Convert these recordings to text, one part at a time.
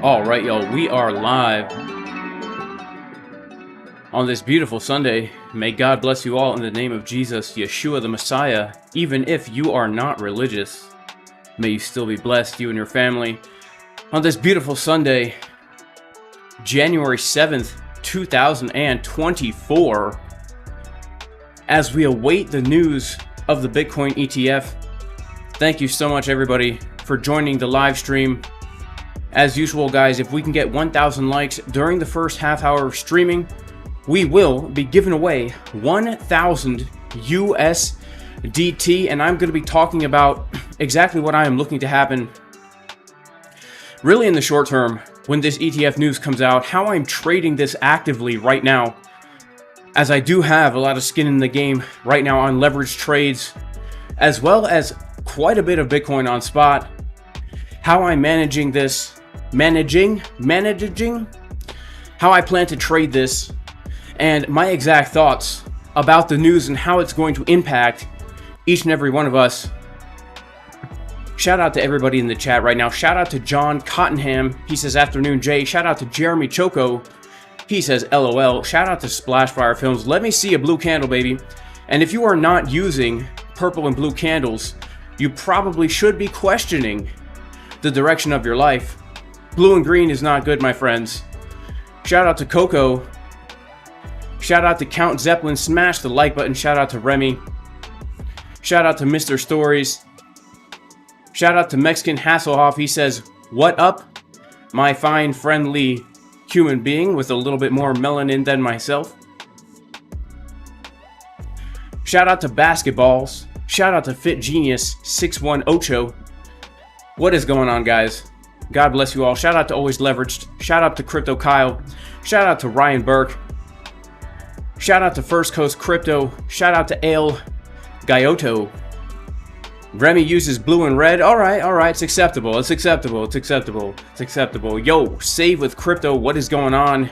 All right, y'all, we are live on this beautiful Sunday. May God bless you all in the name of Jesus, Yeshua the Messiah. Even if you are not religious, may you still be blessed, you and your family. On this beautiful Sunday, January 7th, 2024, as we await the news of the Bitcoin ETF. Thank you so much, everybody, for joining the live stream. As usual, guys, if we can get 1,000 likes during the first half hour of streaming, we will be giving away 1,000 USDT, and I'm going to be talking about exactly what I am looking to happen really in the short term when this ETF news comes out, how I'm trading this actively right now, as I do have a lot of skin in the game right now on leveraged trades, as well as quite a bit of Bitcoin on spot, how I'm managing this, how I plan to trade this, and my exact thoughts about the news and how it's going to impact each and every one of us. Shout out to everybody in the chat right now. Shout out to John Cottenham. He says, afternoon, Jay. Shout out to Jeremy Choco. He says, LOL. Shout out to Splashfire Films. Let me see a blue candle, baby. And if you are not using purple and blue candles, you probably should be questioning the direction of your life. Blue and green is not good, my friends. Shout out to Coco. Shout out to Count Zeppelin. Smash the like button. Shout out to Remy. Shout out to Mr. Stories. Shout out to Mexican Hasselhoff. He says, what up, my fine, friendly human being with a little bit more melanin than myself. Shout out to Basketballs. Shout out to Fit Genius 618. What is going on, guys? God bless you all. Shout out to Always Leveraged. Shout out to Crypto Kyle. Shout out to Ryan Burke. Shout out to First Coast Crypto. Shout out to Ale Gayoto. Remy uses blue and red. All right. It's acceptable. It's acceptable. Yo, Save with Crypto. What is going on?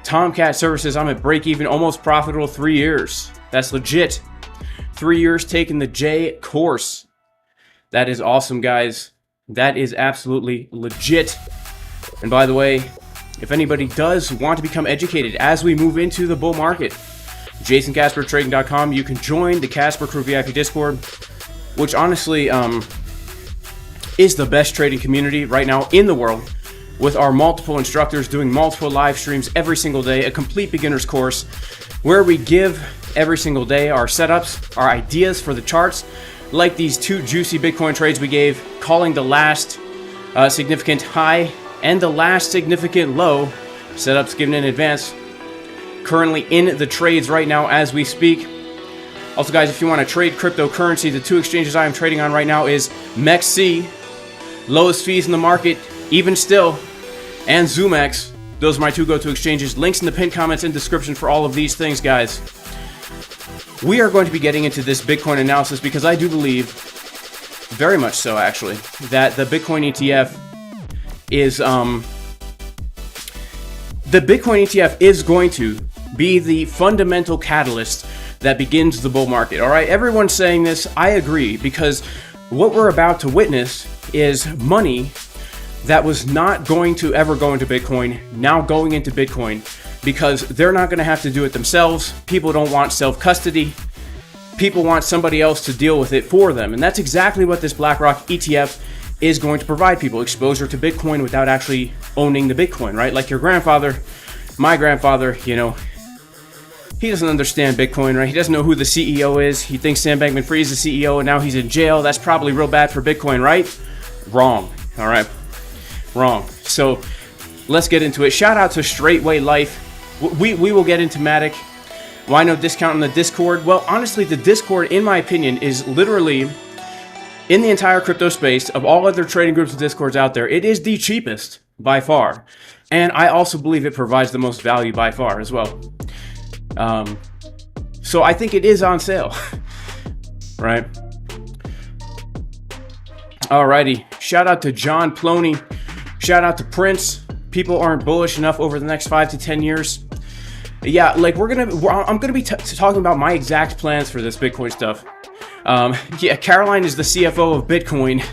Tomcat Services. I'm at break even, almost profitable, 3 years. That's legit. 3 years taking the J course. That is awesome, guys. That is absolutely legit. And by the way, if anybody does want to become educated as we move into the bull market, JasonCasperTrading.com, you can join the Casper Crew VIP Discord, which honestly is the best trading community right now in the world, with our multiple instructors doing multiple live streams every single day, a complete beginner's course where we give every single day our setups, our ideas for the charts, like these two juicy Bitcoin trades we gave, calling the last significant high and the last significant low, setups given in advance, currently in the trades right now as we speak. Also, guys, if you want to trade cryptocurrency, the two exchanges I am trading on right now is MEXC, lowest fees in the market, even still, and ZoomX. Those are my two go-to exchanges. Links in the pinned comments and description for all of these things, guys. We are going to be getting into this Bitcoin analysis because I do believe, very much so actually, that the Bitcoin ETF is going to be the fundamental catalyst that begins the bull market. All right, everyone's saying this. I agree, because what we're about to witness is money that was not going to ever go into Bitcoin now going into Bitcoin, because they're not going to have to do it themselves. People don't want self-custody. People want somebody else to deal with it for them. And that's exactly what this BlackRock ETF is going to provide people: exposure to Bitcoin without actually owning the Bitcoin, right? Like your grandfather, my grandfather, you know, he doesn't understand Bitcoin, right? He doesn't know who the CEO is. He thinks Sam Bankman-Fried is the CEO and now he's in jail. That's probably real bad for Bitcoin, right? Wrong. All right. Wrong. So let's get into it. Shout out to Straightway Life. We will get into Matic. Why no discount on the Discord? Well, honestly, the Discord, in my opinion, is literally, in the entire crypto space, of all other trading groups and Discords out there, it is the cheapest by far. And I also believe it provides the most value by far as well. So I think it is on sale, right? Alrighty. Shout out to John Ploney. Shout out to Prince. People aren't bullish enough over the next 5 to 10 years. Yeah, like I'm gonna be talking about my exact plans for this Bitcoin stuff. Yeah, Caroline is the CFO of Bitcoin.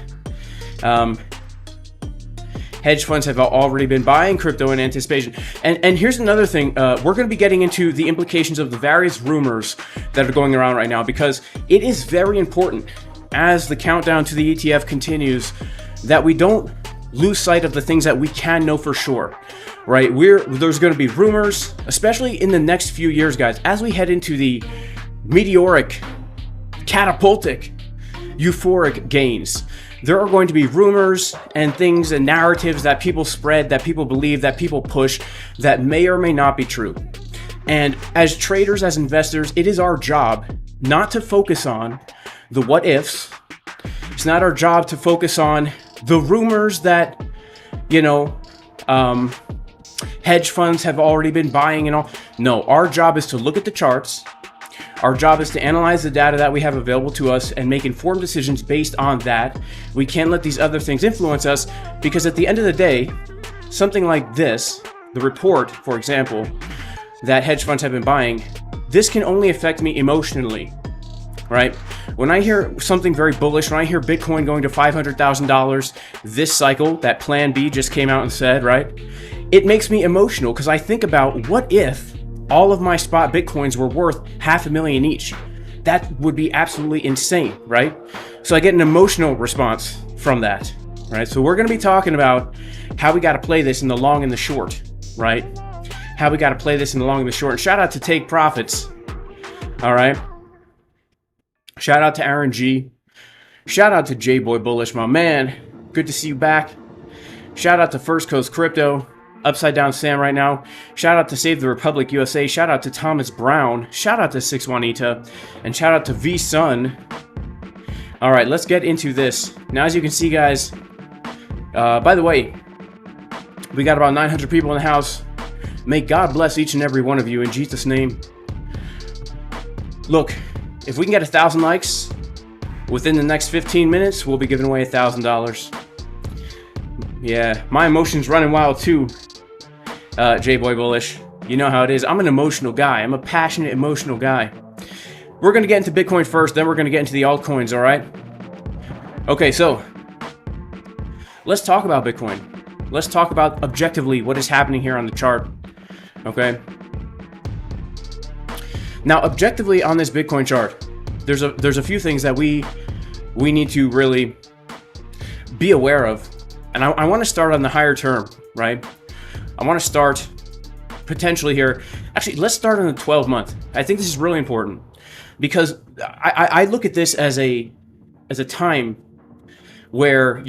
Hedge funds have already been buying crypto in anticipation. And here's another thing. We're going to be getting into the implications of the various rumors that are going around right now, because it is very important as the countdown to the ETF continues that we don't lose sight of the things that we can know for sure, right? There's going to be rumors, especially in the next few years, guys, as we head into the meteoric, catapultic, euphoric gains. There are going to be rumors and things and narratives that people spread, that people believe, that people push, that may or may not be true. And as traders, as investors, it is our job not to focus on the what ifs. It's not our job to focus on the rumors that, hedge funds have already been buying and all. No, our job is to look at the charts. Our job is to analyze the data that we have available to us and make informed decisions based on that. We can't let these other things influence us, because at the end of the day, something like this, the report, for example, that hedge funds have been buying, this can only affect me emotionally, right? When I hear something very bullish, when I hear Bitcoin going to $500,000 this cycle, that Plan B just came out and said, right? It makes me emotional, because I think about, what if all of my spot Bitcoins were worth $500,000 each? That would be absolutely insane, right? So I get an emotional response from that, right? So we're going to be talking about how we got to play this in the long and the short, right? How we got to play this in the long and the short. And shout out to Take Profits, all right? Shout out to Aaron G. Shout out to J-Boy Bullish, my man. Good to see you back. Shout out to First Coast Crypto. Upside Down Sam right now. Shout out to Save the Republic USA. Shout out to Thomas Brown. Shout out to Six Juanita. And shout out to V Sun. All right, let's get into this. Now, as you can see, guys, by the way, we got about 900 people in the house. May God bless each and every one of you in Jesus' name. Look, if we can get 1,000 likes within the next 15 minutes, we'll be giving away $1,000. Yeah, my emotions running wild too. J-Boy Bullish, you know how it is. I'm an emotional guy. I'm a passionate, emotional guy. We're going to get into Bitcoin first, then we're going to get into the altcoins, all right? Okay, so let's talk about Bitcoin. Let's talk about objectively what is happening here on the chart, okay? Now, objectively on this Bitcoin chart, there's a few things that we need to really be aware of. And I want to start on the higher term, right? I want to start potentially here. Actually, let's start on the 12-month. I think this is really important, because I look at this as a time where,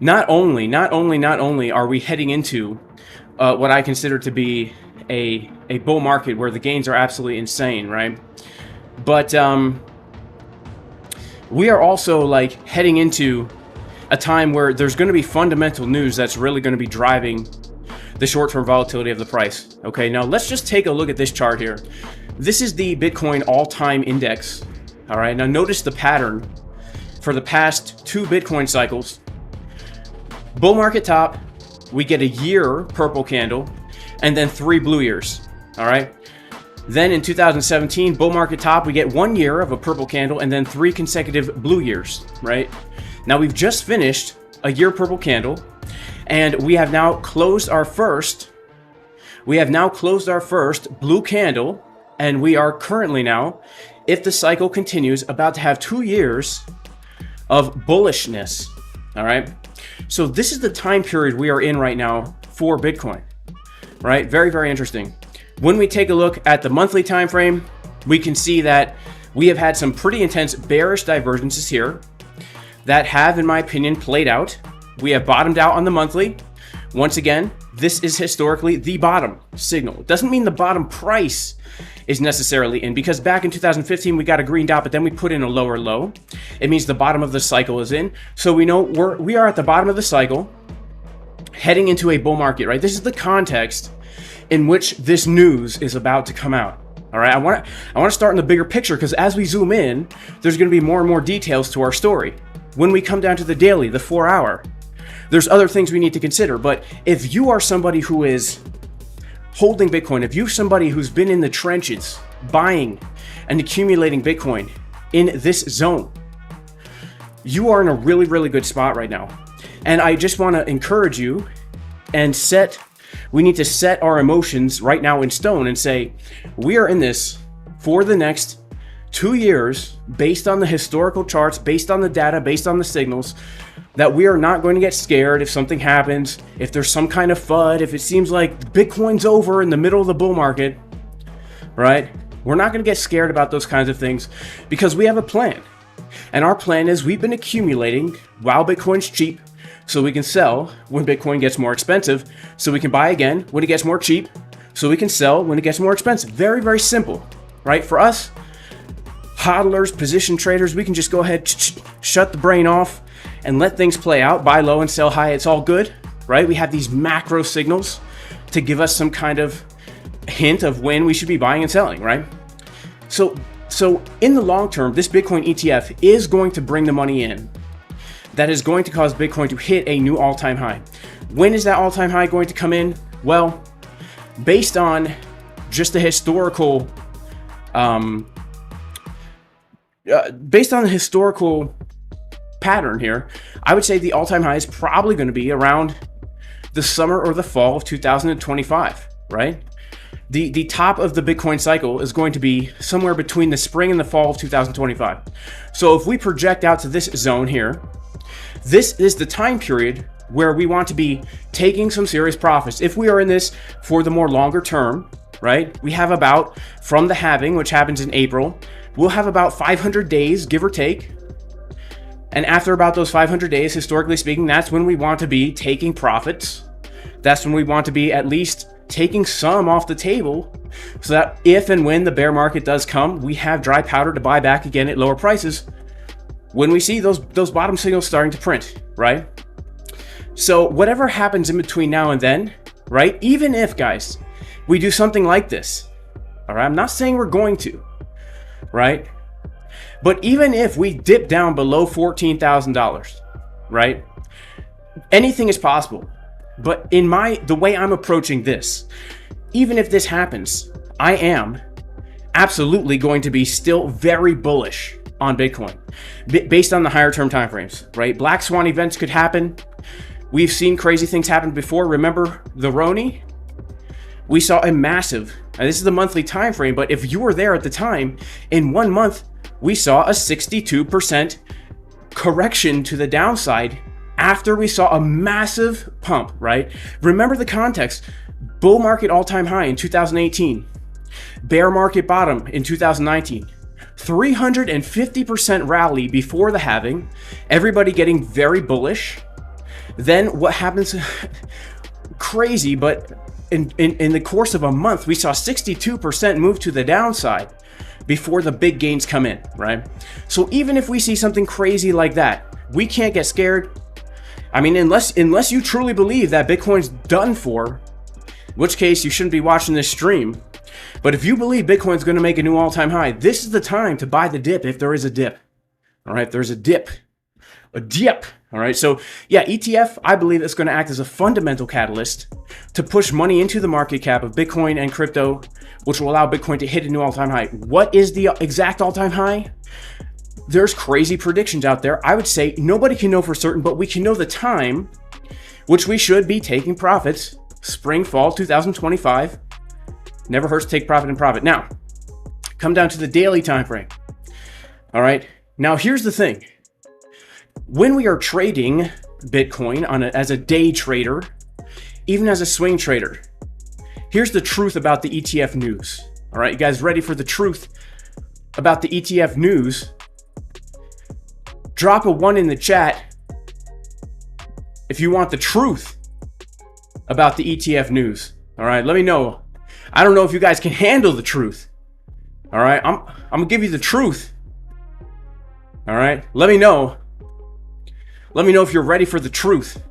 not only are we heading into what I consider to be a bull market where the gains are absolutely insane, right? But we are also like heading into a time where there's going to be fundamental news that's really going to be driving the short-term volatility of the price. Okay, now let's just take a look at this chart here. This is the Bitcoin all-time index. All right, now notice the pattern for the past 2 Bitcoin cycles. Bull market top, we get a year purple candle, and then 3 blue years. All right. Then in 2017, bull market top, we get 1 year of a purple candle, and then 3 consecutive blue years. Right. Now we've just finished a year purple candle, and we have now closed our first blue candle, and we are currently now, if the cycle continues, about to have 2 years of bullishness. All right. So this is the time period we are in right now for Bitcoin, right? Very, very interesting. When we take a look at the monthly time frame, we can see that we have had some pretty intense bearish divergences here that have, in my opinion, played out. We have bottomed out on the monthly. Once again, this is historically the bottom signal. It doesn't mean the bottom price is necessarily in, because back in 2015, we got a green dot, but then we put in a lower low. It means the bottom of the cycle is in. So we know we are at the bottom of the cycle, heading into a bull market, right? This is the context in which this news is about to come out. All right, I want to start in the bigger picture, because as we zoom in, there's going to be more and more details to our story. When we come down to the daily, the 4 hour, there's other things we need to consider. But if you are somebody who is holding Bitcoin, if you're somebody who's been in the trenches buying and accumulating Bitcoin in this zone, you are in a really, really good spot right now. And I just want to encourage you and we need to set our emotions right now in stone and say, we are in this for the next 2 years based on the historical charts, based on the data, based on the signals, that we are not going to get scared if something happens, if there's some kind of FUD, if it seems like Bitcoin's over in the middle of the bull market, right? We're not going to get scared about those kinds of things because we have a plan. And our plan is we've been accumulating while Bitcoin's cheap so we can sell when Bitcoin gets more expensive, so we can buy again when it gets more cheap, so we can sell when it gets more expensive. Very, very simple, right? For us, hodlers, position traders, we can just go ahead, shut the brain off and let things play out, buy low and sell high. It's all good, right? We have these macro signals to give us some kind of hint of when we should be buying and selling, right? So in the long term, this Bitcoin ETF is going to bring the money in that is going to cause Bitcoin to hit a new all-time high. When is that all-time high going to come in? Well, based on just the historical, pattern here, I would say the all-time high is probably going to be around the summer or the fall of 2025, right? The top of the Bitcoin cycle is going to be somewhere between the spring and the fall of 2025. So if we project out to this zone here, this is the time period where we want to be taking some serious profits. If we are in this for the more longer term, right? We have about, from the halving, which happens in April, we'll have about 500 days, give or take. And after about those 500 days, historically speaking, that's when we want to be taking profits. That's when we want to be at least taking some off the table so that if and when the bear market does come, we have dry powder to buy back again at lower prices when we see those bottom signals starting to print, right? So whatever happens in between now and then, right? Even if, guys, we do something like this, all right? I'm not saying we're going to, right? But even if we dip down below $14,000, right? Anything is possible. But in the way I'm approaching this, even if this happens, I am absolutely going to be still very bullish on Bitcoin based on the higher term timeframes, right? Black swan events could happen. We've seen crazy things happen before. Remember the Roni? We saw a massive, and this is the monthly time frame, but if you were there at the time, in 1 month, we saw a 62% correction to the downside after we saw a massive pump, right? Remember the context. Bull market all-time high in 2018. Bear market bottom in 2019. 350% rally before the halving. Everybody getting very bullish. Then what happens? Crazy, but in the course of a month, we saw 62% move to the downside before the big gains come in, right? So even if we see something crazy like that, we can't get scared. I mean, unless you truly believe that Bitcoin's done for, in which case you shouldn't be watching this stream. But if you believe Bitcoin's going to make a new all-time high, this is the time to buy the dip if there is a dip. All right, if there's a dip. All right, so yeah, ETF, I believe it's going to act as a fundamental catalyst to push money into the market cap of Bitcoin and crypto, which will allow Bitcoin to hit a new all-time high. What is the exact all-time high? There's crazy predictions out there. I would say nobody can know for certain, but we can know the time, which we should be taking profits, spring, fall 2025. Never hurts to take profit in profit. Now, come down to the daily time frame. All right, now here's the thing. When we are trading Bitcoin as a day trader, even as a swing trader, here's the truth about the ETF news. All right, you guys ready for the truth about the ETF news? Drop a 1 in the chat if you want the truth about the ETF news. All right, let me know. I don't know if you guys can handle the truth. All right, I'm gonna give you the truth. All right, let me know. Let me know if you're ready for the truth.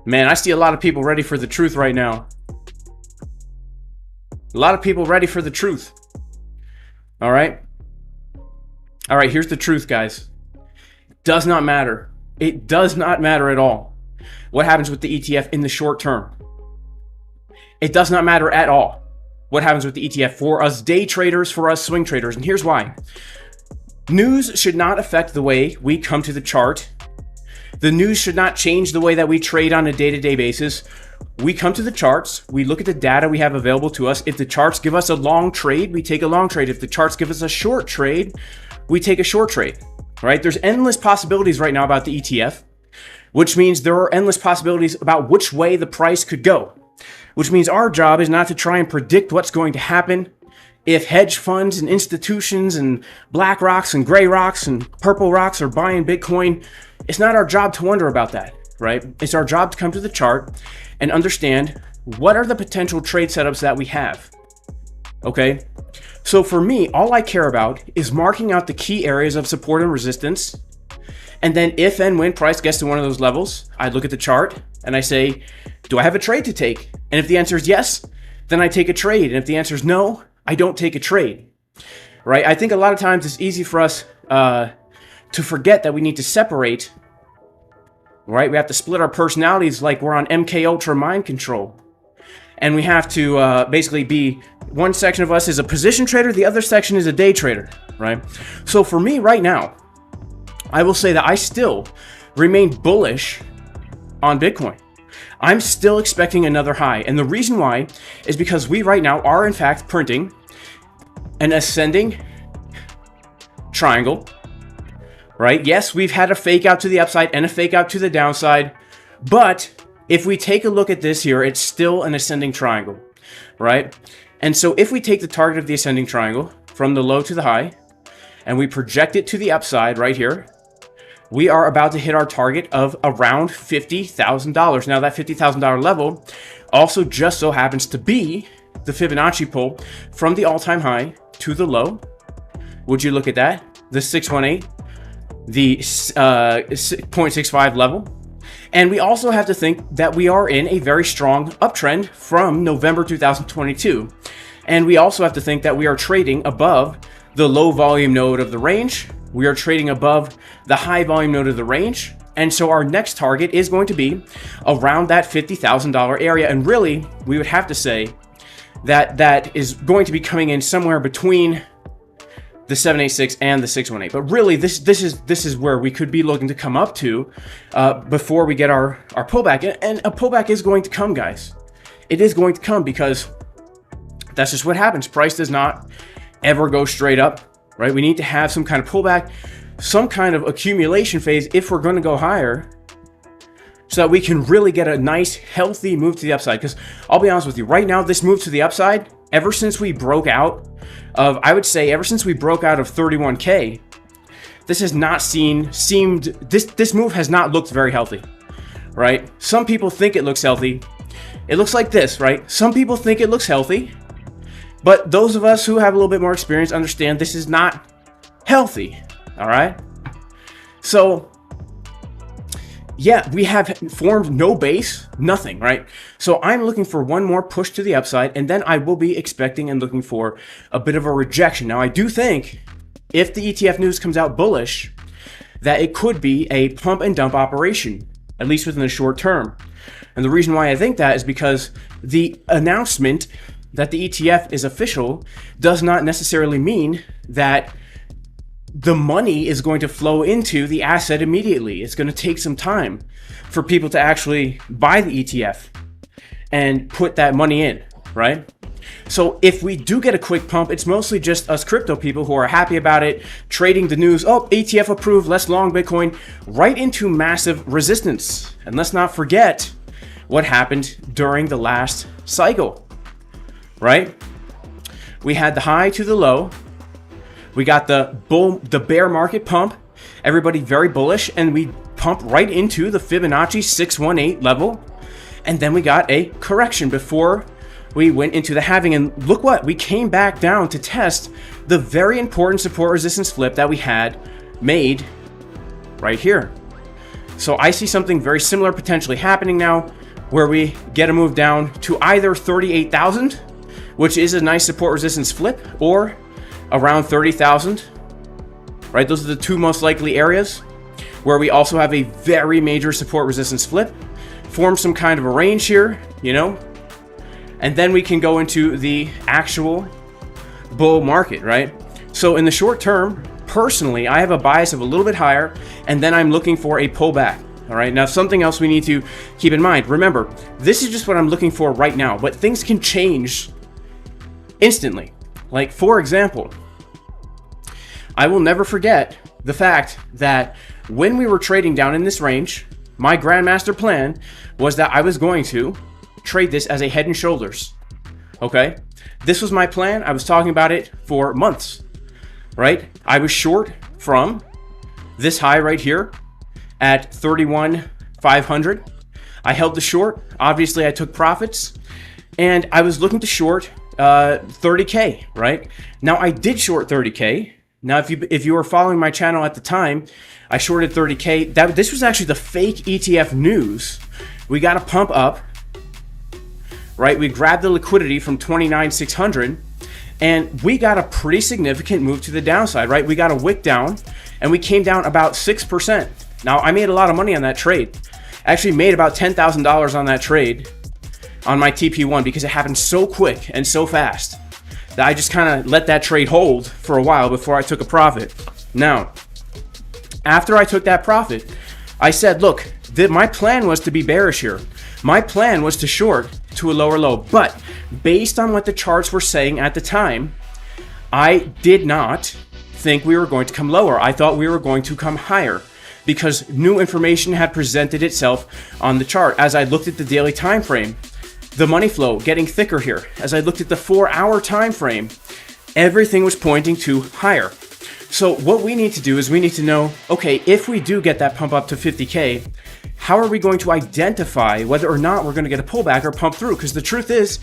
Man, I see a lot of people ready for the truth right now. A lot of people ready for the truth. All right. All right, here's the truth, guys. It does not matter. It does not matter at all what happens with the ETF in the short term. It does not matter at all what happens with the ETF for us day traders, for us swing traders. And here's why. News should not affect the way we come to the chart. The news should not change the way that we trade on a day-to-day basis. We come to the charts, we look at the data we have available to us. If the charts give us a long trade, we take a long trade. If the charts give us a short trade, we take a short trade, right? There's endless possibilities right now about the ETF, which means there are endless possibilities about which way the price could go, which means our job is not to try and predict what's going to happen. If hedge funds and institutions and black rocks and gray rocks and purple rocks are buying Bitcoin, it's not our job to wonder about that, right? It's our job to come to the chart and understand what are the potential trade setups that we have, okay? So for me, all I care about is marking out the key areas of support and resistance. And then if and when price gets to one of those levels, I look at the chart and I say, do I have a trade to take? And if the answer is yes, then I take a trade. And if the answer is no, I don't take a trade, right? I think a lot of times it's easy for us to forget that we need to separate, right? We have to split our personalities like we're on MK Ultra mind control. And we have to basically be, one section of us is a position trader, the other section is a day trader, right? So for me right now, I will say that I still remain bullish on Bitcoin. I'm still expecting another high. And the reason why is because we right now are in fact printing an ascending triangle, right? Yes, we've had a fake out to the upside and a fake out to the downside, but if we take a look at this here, it's still an ascending triangle, right? And so if we take the target of the ascending triangle from the low to the high and we project it to the upside right here, we are about to hit our target of around $50,000. Now that $50,000 level also just so happens to be the Fibonacci pull from the all-time high to the low. Would you look at that? The 618, the 0.65 level. And we also have to think that we are in a very strong uptrend from November 2022. And we also have to think that we are trading above the low volume node of the range. We are trading above the high volume node of the range. And so our next target is going to be around that $50,000 area. And really, we would have to say that that is going to be coming in somewhere between the 786 and the 618. But really, this is where we could be looking to come up to before we get our pullback. And a pullback is going to come, guys. It is going to come because that's just what happens. Price does not ever go straight up, right? We need to have some kind of pullback, some kind of accumulation phase if we're going to go higher, so that we can really get a nice, healthy move to the upside. Because I'll be honest with you, right now, this move to the upside, ever since we broke out of, I would say, ever since we broke out of 31K, this has not this move has not looked very healthy, right? Some people think it looks healthy. It looks like this, right? Some people think it looks healthy, but those of us who have a little bit more experience understand this is not healthy, all right? So, yeah, we have formed no base, nothing, right? So I'm looking for one more push to the upside, and then I will be expecting and looking for a bit of a rejection. Now, I do think if the ETF news comes out bullish, that it could be a pump and dump operation, at least within the short term. And the reason why I think that is because the announcement that the ETF is official does not necessarily mean that the money is going to flow into the asset immediately. It's going to take some time for people to actually buy the ETF and put that money in, right? So if we do get a quick pump, it's mostly just us crypto people who are happy about it, trading the news, oh, ETF approved, let's long Bitcoin, right into massive resistance. And let's not forget what happened during the last cycle, right? We had the high to the low. We got the bear market pump, everybody very bullish, and we pumped right into the Fibonacci 618 level. And then we got a correction before we went into the halving. And look what, we came back down to test the very important support resistance flip that we had made right here. So I see something very similar potentially happening now, where we get a move down to either 38,000, which is a nice support resistance flip, or around 30,000, right? Those are the two most likely areas where we also have a very major support resistance flip, form some kind of a range here, you know, and then we can go into the actual bull market, right? So in the short term, personally, I have a bias of a little bit higher, and then I'm looking for a pullback. All right, now something else we need to keep in mind. Remember, this is just what I'm looking for right now, but things can change instantly. Like, for example, I will never forget the fact that when we were trading down in this range, my grandmaster plan was that I was going to trade this as a head and shoulders. Okay, this was my plan. I was talking about it for months, right? I was short from this high right here at 31,500. I held the short. Obviously, I took profits, and I was looking to short 30K, right? Now, I did short 30K. Now, if you were following my channel at the time, I shorted 30K. This was actually the fake ETF news. We got a pump up, right? We grabbed the liquidity from 29,600, and we got a pretty significant move to the downside, right? We got a wick down, and we came down about 6%. Now, I made a lot of money on that trade. I actually made about $10,000 on that trade on my TP1 because it happened so quick and so fast that I just kind of let that trade hold for a while before I took a profit. Now, after I took that profit, I said, look, my plan was to be bearish here. My plan was to short to a lower low, but based on what the charts were saying at the time, I did not think we were going to come lower. I thought we were going to come higher, because new information had presented itself on the chart. As I looked at the daily time frame, the money flow getting thicker here. As I looked at the 4-hour time frame, everything was pointing to higher. So what we need to do is we need to know, okay, if we do get that pump up to 50K, how are we going to identify whether or not we're going to get a pullback or pump through? Because the truth is,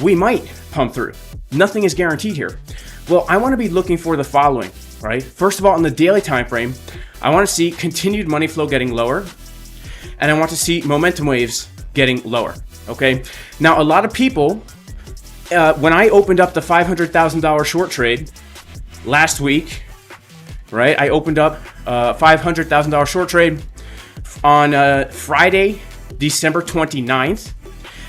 we might pump through. Nothing is guaranteed here. Well, I want to be looking for the following, right? First of all, in the daily time frame, I want to see continued money flow getting lower, and I want to see momentum waves getting lower, okay? Now, a lot of people, when I opened up the $500,000 short trade last week, right? I opened up a $500,000 short trade on Friday, December 29th.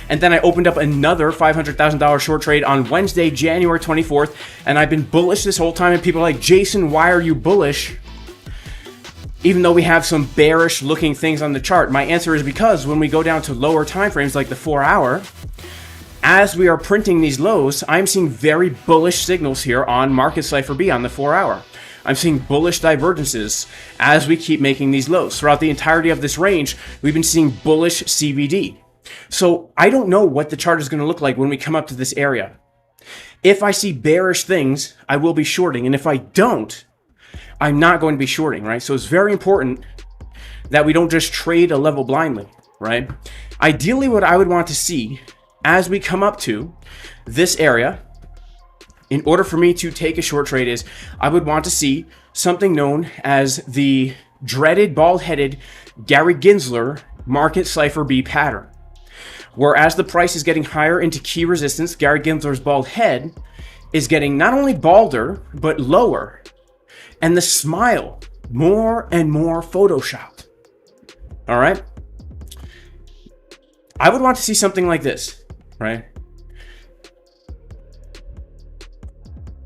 And then I opened up another $500,000 short trade on Wednesday, January 24th. And I've been bullish this whole time. And people are like, Jason, why are you bullish? Even though we have some bearish looking things on the chart. My answer is because when we go down to lower time frames like the 4-hour, as we are printing these lows, I'm seeing very bullish signals here on Market Cipher B on the 4-hour. I'm seeing bullish divergences as we keep making these lows. Throughout the entirety of this range, we've been seeing bullish CVD. So I don't know what the chart is going to look like when we come up to this area. If I see bearish things, I will be shorting. And if I don't, I'm not going to be shorting, right? So it's very important that we don't just trade a level blindly, right? Ideally, what I would want to see as we come up to this area, in order for me to take a short trade, is I would want to see something known as the dreaded bald-headed Gary Gensler Market Cipher B pattern. Whereas the price is getting higher into key resistance, Gary Gensler's bald head is getting not only balder, but lower. And the smile more and more photoshopped. All right? I would want to see something like this, right?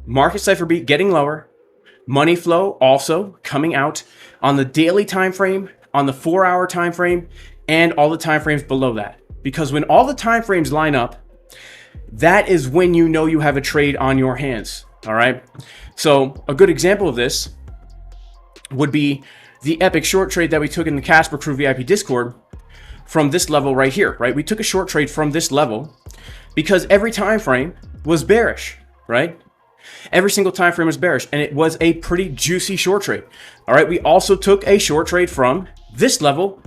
Market Cipher B getting lower, money flow also coming out on the daily time frame, on the 4-hour time frame, and all the time frames below that. Because when all the time frames line up, that is when you know you have a trade on your hands. All right. So a good example of this would be the epic short trade that we took in the Casper Crew VIP Discord from this level right here, right? We took a short trade from this level because every time frame was bearish, right? Every single time frame was bearish, and it was a pretty juicy short trade. All right, we also took a short trade from this level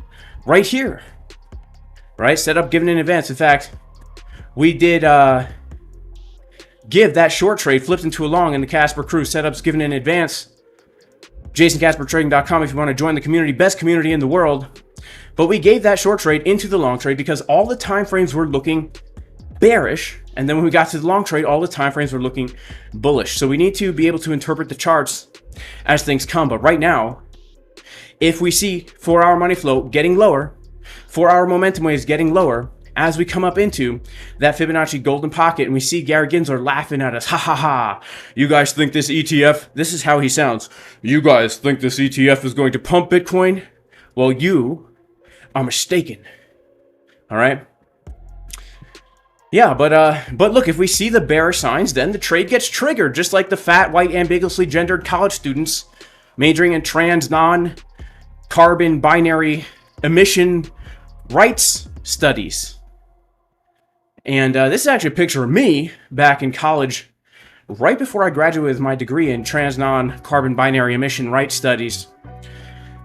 right here, right? Setup given in advance. In fact, we did give that short trade flipped into a long in the Casper Crew. Setups given in advance. JasonCasperTrading.com if you want to join the community, best community in the world. But we gave that short trade into the long trade because all the time frames were looking bearish, and then when we got to the long trade, all the time frames were looking bullish. So we need to be able to interpret the charts as things come. But right now, if we see 4-hour money flow getting lower, 4-hour momentum waves getting lower, as we come up into that Fibonacci golden pocket and we see Gary Gensler laughing at us, ha ha ha, you guys think this ETF, this is how he sounds, you guys think this ETF is going to pump Bitcoin? Well, you are mistaken. All right? Yeah, but look, if we see the bearish signs, then the trade gets triggered, just like the fat, white, ambiguously gendered college students majoring in trans, non-carbon, binary emission rights studies. And this is actually a picture of me back in college, right before I graduated with my degree in trans, non-carbon, binary emission rights studies.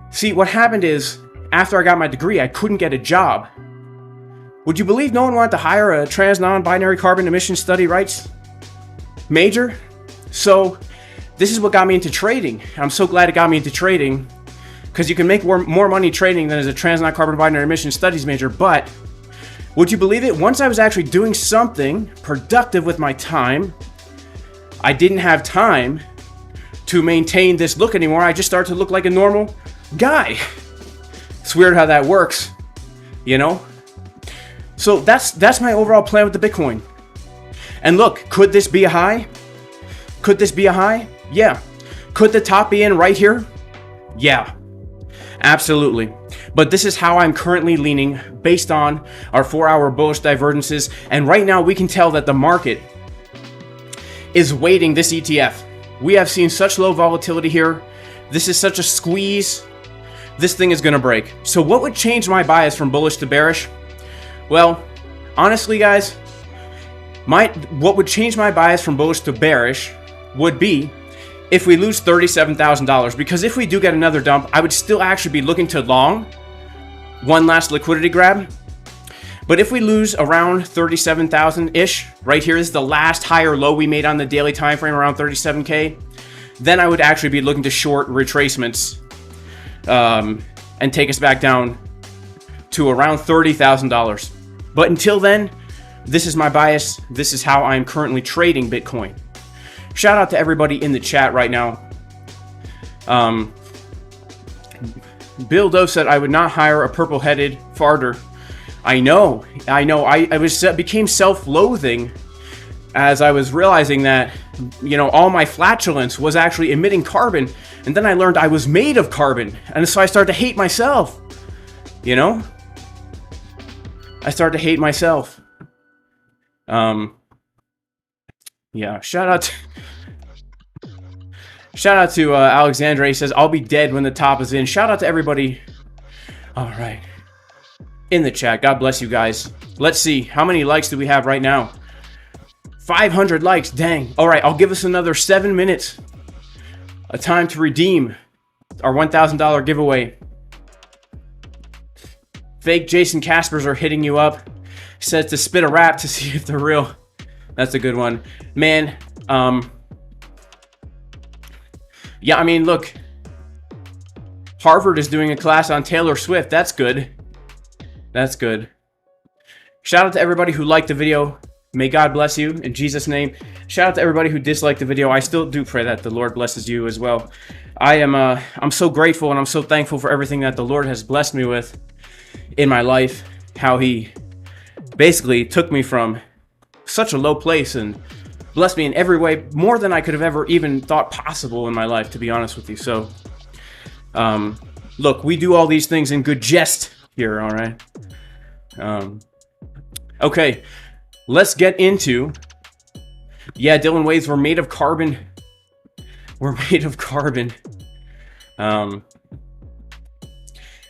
See, what happened is, after I got my degree, I couldn't get a job. Would you believe no one wanted to hire a trans, non-binary carbon emission study rights major? So this is what got me into trading. I'm so glad it got me into trading, because you can make more money trading than as a trans, non-carbon, binary emission studies major. But would you believe it? Once I was actually doing something productive with my time, I didn't have time to maintain this look anymore. I just started to look like a normal guy. It's weird how that works, you know? So that's my overall plan with the Bitcoin. And look, could this be a high? Could this be a high? Yeah. Could the top be in right here? Yeah. Absolutely. But this is how I'm currently leaning based on our 4-hour bullish divergences. And right now we can tell that the market is weighting this ETF. We have seen such low volatility here. This is such a squeeze. This thing is going to break. So what would change my bias from bullish to bearish? Well, honestly, guys, what would change my bias from bullish to bearish would be if we lose $37,000. Because if we do get another dump, I would still actually be looking to long one last liquidity grab. But if we lose around 37,000-ish, right here is the last higher low we made on the daily time frame, around 37K, then I would actually be looking to short retracements and take us back down to around $30,000. But until then, this is my bias. This is how I'm currently trading Bitcoin. Shout out to everybody in the chat right now. Bill Doe said, I would not hire a purple-headed farter. I know. I became self-loathing as I was realizing that, you know, all my flatulence was actually emitting carbon. And then I learned I was made of carbon. And so I started to hate myself. You know? I started to hate myself. Yeah, shout out to Alexandra. He says, I'll be dead when the top is in. Shout out to everybody. All right. In the chat. God bless you guys. Let's see. How many likes do we have right now? 500 likes. Dang. All right. I'll give us another 7 minutes. A time to redeem our $1,000 giveaway. Fake Jason Caspers are hitting you up. He says to spit a rap to see if they're real. That's a good one. Man, yeah, I mean, look. Harvard is doing a class on Taylor Swift. That's good. That's good. Shout out to everybody who liked the video. May God bless you in Jesus' name. Shout out to everybody who disliked the video. I still do pray that the Lord blesses you as well. I'm so grateful and I'm so thankful for everything that the Lord has blessed me with in my life. How he basically took me from such a low place and blessed me in every way, more than I could have ever even thought possible in my life, to be honest with you. So, look, we do all these things in good jest here, all right? Okay, let's get into... Yeah, Dylan Waves, we're made of carbon. We're made of carbon.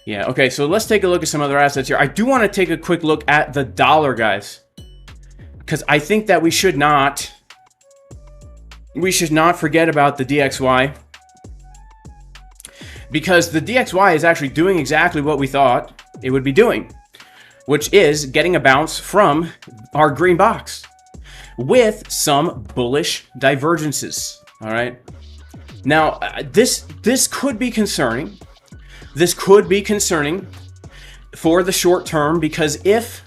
Yeah, okay, so let's take a look at some other assets here. I do want to take a quick look at the dollar, guys, because I think that we should not forget about the DXY, because the DXY is actually doing exactly what we thought it would be doing, which is getting a bounce from our green box with some bullish divergences. All right, now this could be concerning. This could be concerning for the short term, because if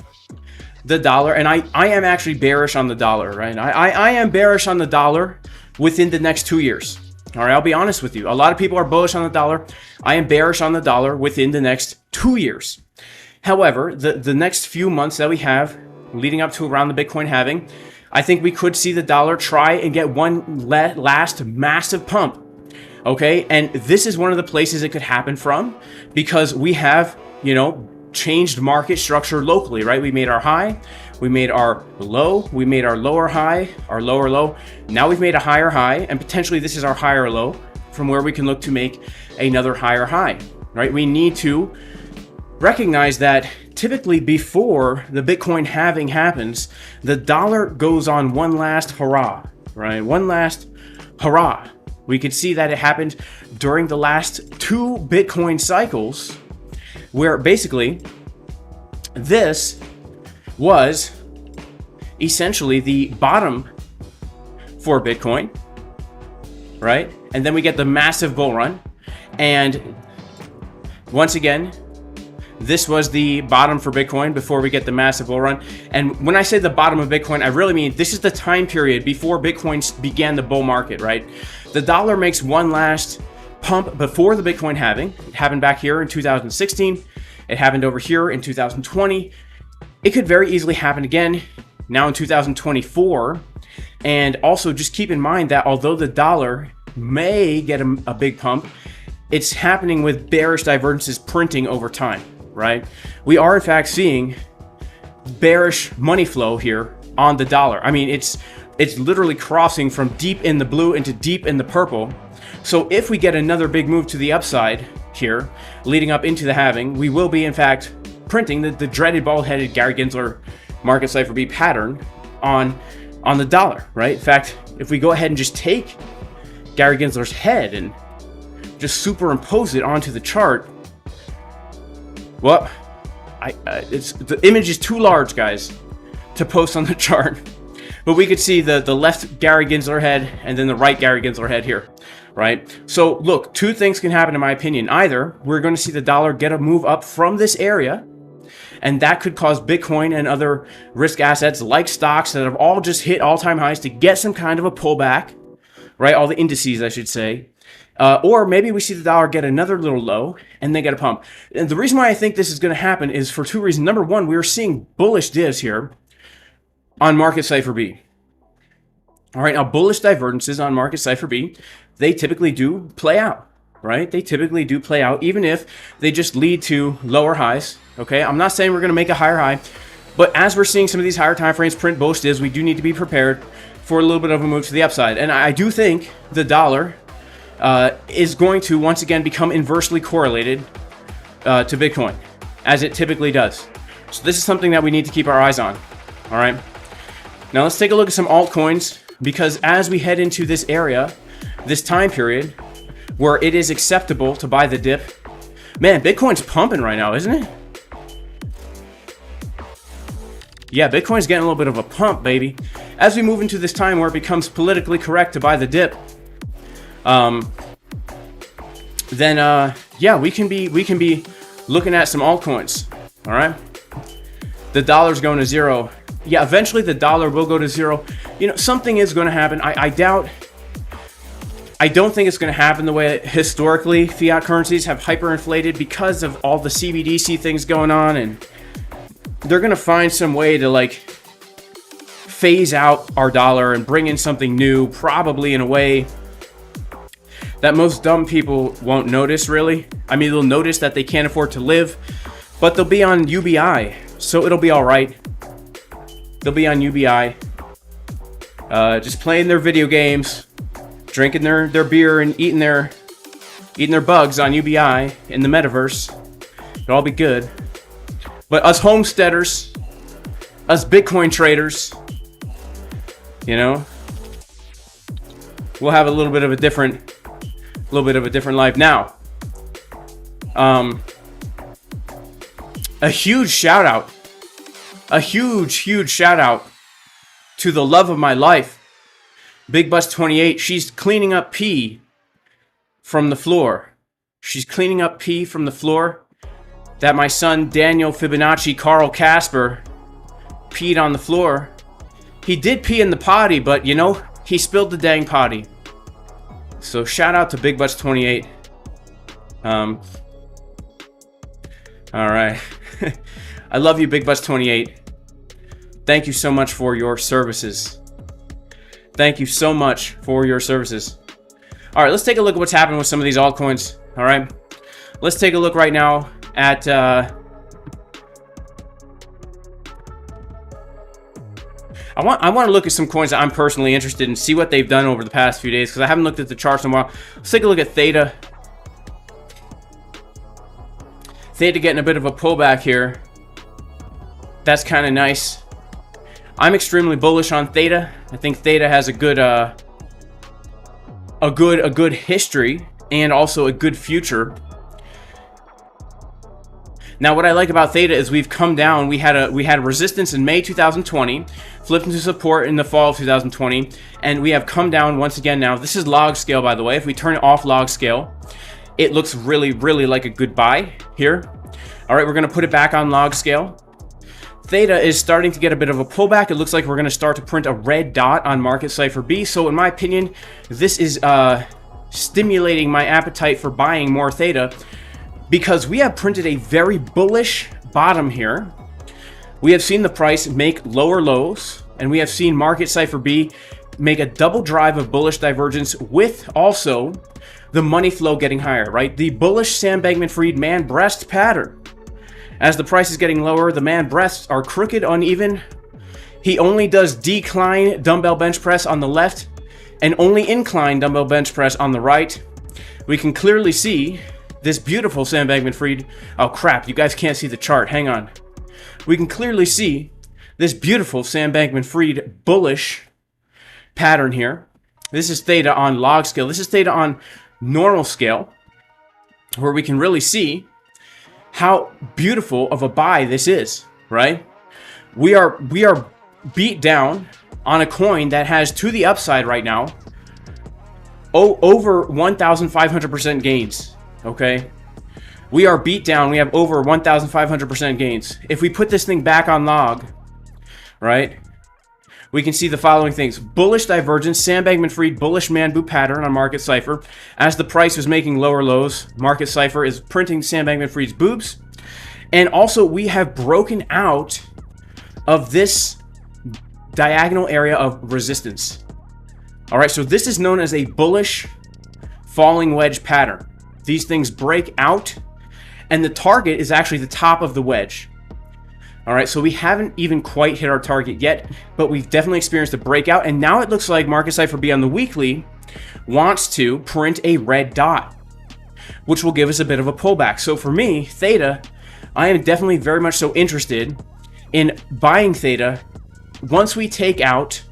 the dollar, and I am actually bearish on the dollar, right? I am bearish on the dollar within the next 2 years. All right, I'll be honest with you. A lot of people are bullish on the dollar. I am bearish on the dollar within the next 2 years. However, the next few months that we have leading up to around the Bitcoin halving, I think we could see the dollar try and get one last massive pump. Okay, and this is one of the places it could happen from, because we have, you know, changed market structure locally, right? We made our high, we made our low, we made our lower high, our lower low. Now we've made a higher high, and potentially this is our higher low, from where we can look to make another higher high, right? We need to recognize that typically before the Bitcoin halving happens, the dollar goes on one last hurrah, right? One last hurrah. We could see that it happened during the last 2 Bitcoin cycles, where basically this was essentially the bottom for Bitcoin, right? And then we get the massive bull run. And once again, this was the bottom for Bitcoin before we get the massive bull run. And when I say the bottom of Bitcoin, I really mean this is the time period before Bitcoin began the bull market, right? The dollar makes one last pump before the Bitcoin halving. It happened back here in 2016. It happened over here in 2020. It could very easily happen again now in 2024. And also just keep in mind that although the dollar may get a big pump, it's happening with bearish divergences printing over time, right? We are in fact seeing bearish money flow here on the dollar. I mean, it's literally crossing from deep in the blue into deep in the purple. So if we get another big move to the upside here, leading up into the halving, we will be in fact printing the dreaded bald-headed Gary Gensler market cipher B pattern on the dollar, right? In fact, if we go ahead and just take Gary Gensler's head and just superimpose it onto the chart, well, the image is too large, guys, to post on the chart. But we could see the left Gary Gensler head and then the right Gary Gensler head here, right? So look, 2 things can happen in my opinion. Either we're going to see the dollar get a move up from this area, and that could cause Bitcoin and other risk assets like stocks that have all just hit all-time highs to get some kind of a pullback, right? All the indices, I should say. Or maybe we see the dollar get another little low and then get a pump. And the reason why I think this is going to happen is for 2 reasons. Number one, we are seeing bullish divs here on Market Cipher B. All right, now bullish divergences on Market Cipher B, they typically do play out, right? They typically do play out, even if they just lead to lower highs, okay? I'm not saying we're going to make a higher high, but as we're seeing some of these higher time frames print bullish divs, we do need to be prepared for a little bit of a move to the upside. And I do think the dollar is going to once again become inversely correlated to Bitcoin, as it typically does. So this is something that we need to keep our eyes on, all right? Now let's take a look at some altcoins, because as we head into this area, this time period where it is acceptable to buy the dip, man, Bitcoin's pumping right now, isn't it? Yeah, Bitcoin's getting a little bit of a pump, baby. As we move into this time where it becomes politically correct to buy the dip, then yeah, we can be looking at some altcoins. All right, the dollar's going to zero. Yeah, eventually the dollar will go to zero. You know, something is going to happen. I don't think it's going to happen the way historically fiat currencies have hyperinflated because of all the CBDC things going on, and they're going to find some way to like phase out our dollar and bring in something new, probably in a way that most dumb people won't notice, really. I mean, they'll notice that they can't afford to live, but they'll be on UBI, so it'll be all right. They'll be on UBI, just playing their video games, drinking their beer, and eating their bugs on UBI in the metaverse. It'll all be good. But us homesteaders, us Bitcoin traders, you know, we'll have a little bit of a different life. Now, a huge shout out to the love of my life, Big Bus 28. She's cleaning up pee from the floor. She's cleaning up pee from the floor that my son Daniel Fibonacci Carl Casper peed on the floor. He did pee in the potty, but you know, he spilled the dang potty. So shout out to Big Bus 28. All right. I love you, Big Bus 28. Thank you so much for your services. Thank you so much for your services. All right, let's take a look at what's happening with some of these altcoins. All right, let's take a look right now at I want to look at some coins that I'm personally interested in, see what they've done over the past few days, because I haven't looked at the charts in a while. Let's take a look at Theta. Theta getting a bit of a pullback here. That's kind of nice. I'm extremely bullish on Theta. I think Theta has a good history and also a good future. Now, what I like about Theta is we've come down. We had a resistance in May 2020, flipped into support in the fall of 2020, and we have come down once again now. This is log scale, by the way. If we turn it off log scale, it looks really, really like a good buy here. All right, we're going to put it back on log scale. Theta is starting to get a bit of a pullback. It looks like we're going to start to print a red dot on Market Cipher B. So in my opinion, this is stimulating my appetite for buying more Theta, because we have printed a very bullish bottom here. We have seen the price make lower lows, and we have seen Market Cipher B make a double drive of bullish divergence with also the money flow getting higher, right? The bullish Sam Bankman-Fried man breast pattern. As the price is getting lower, the man breasts are crooked, uneven. He only does decline dumbbell bench press on the left and only incline dumbbell bench press on the right. We can clearly see this beautiful Sam Bankman-Fried. Oh crap, you guys can't see the chart. Hang on. We can clearly see this beautiful Sam Bankman-Fried bullish pattern here. This is Theta on log scale. This is Theta on normal scale, where we can really see how beautiful of a buy this is, right? We are beat down on a coin that has to the upside right now over 1,500% gains. Okay, we are beat down. We have over 1,500% gains. If we put this thing back on log, right, we can see the following things. Bullish divergence, Sam Bankman-Fried bullish man boot pattern on Market Cipher. As the price was making lower lows, Market Cipher is printing Sam Bankman-Fried's boobs. And also we have broken out of this diagonal area of resistance. All right, so this is known as a bullish falling wedge pattern. These things break out, and the target is actually the top of the wedge. All right, so we haven't even quite hit our target yet, but we've definitely experienced a breakout, and now it looks like Market Cipher B on the weekly wants to print a red dot, which will give us a bit of a pullback. So for me, Theta, I am definitely very much so interested in buying Theta once we take out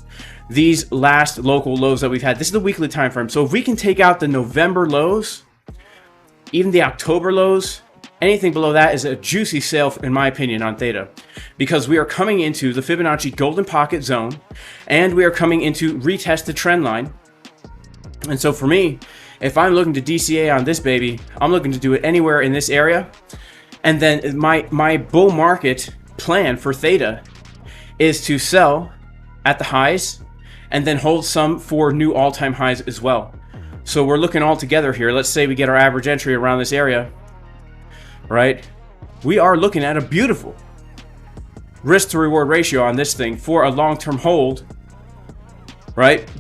these last local lows that we've had. This is the weekly time frame. So if we can take out the November lows, even the October lows, anything below that is a juicy sale, in my opinion, on Theta, because we are coming into the Fibonacci golden pocket zone, and we are coming into retest the trend line. And so for me, if I'm looking to DCA on this baby, I'm looking to do it anywhere in this area. And then my bull market plan for Theta is to sell at the highs and then hold some for new all-time highs as well. So we're looking all together here. Let's say we get our average entry around this area, right? We are looking at a beautiful risk to reward ratio on this thing for a long-term hold, right?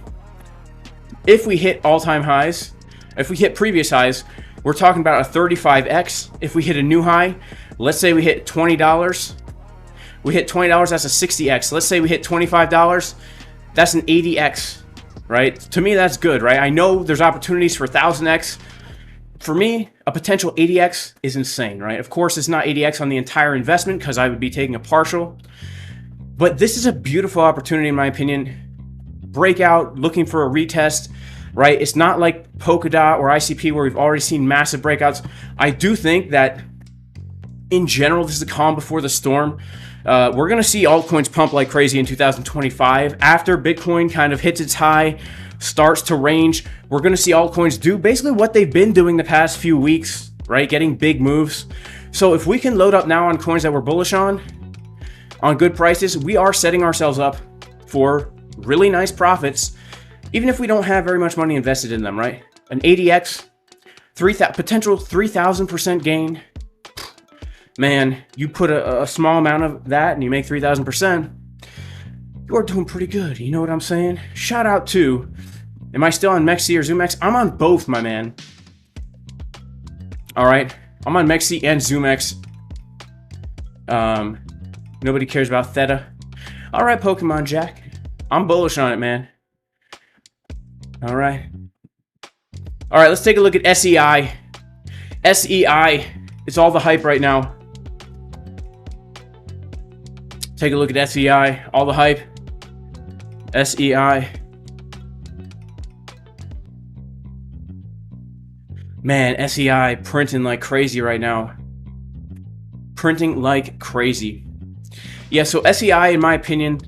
If we hit all-time highs, if we hit previous highs, we're talking about a 35x. If we hit a new high, let's say we hit $20. We hit $20, that's a 60x. Let's say we hit $25, that's an 80x. Right? To me, that's good, right? I know there's opportunities for 1000x. For me, a potential 80x is insane, right? Of course, it's not 80x on the entire investment because I would be taking a partial. But this is a beautiful opportunity, in my opinion. Breakout, looking for a retest, right? It's not like Polkadot or ICP where we've already seen massive breakouts. I do think that, in general, this is the calm before the storm. We're going to see altcoins pump like crazy in 2025. After Bitcoin kind of hits its high, starts to range, we're going to see altcoins do basically what they've been doing the past few weeks, right? Getting big moves. So if we can load up now on coins that we're bullish on good prices, we are setting ourselves up for really nice profits, even if we don't have very much money invested in them, right? An 80x, potential 3,000% gain. man, you put a small amount of that and you make 3,000%, you're doing pretty good. You know what I'm saying? Shout out to, am I still on MEXC or ZoomX? I'm on both, my man. All right, I'm on MEXC and ZoomX. Nobody cares about Theta. All right, Pokemon Jack, I'm bullish on it, man. All right, let's take a look at SEI. SEI, it's all the hype right now. Take a look at SEI, all the hype. SEI. Man, SEI printing like crazy right now. Printing like crazy. Yeah, so SEI, in my opinion,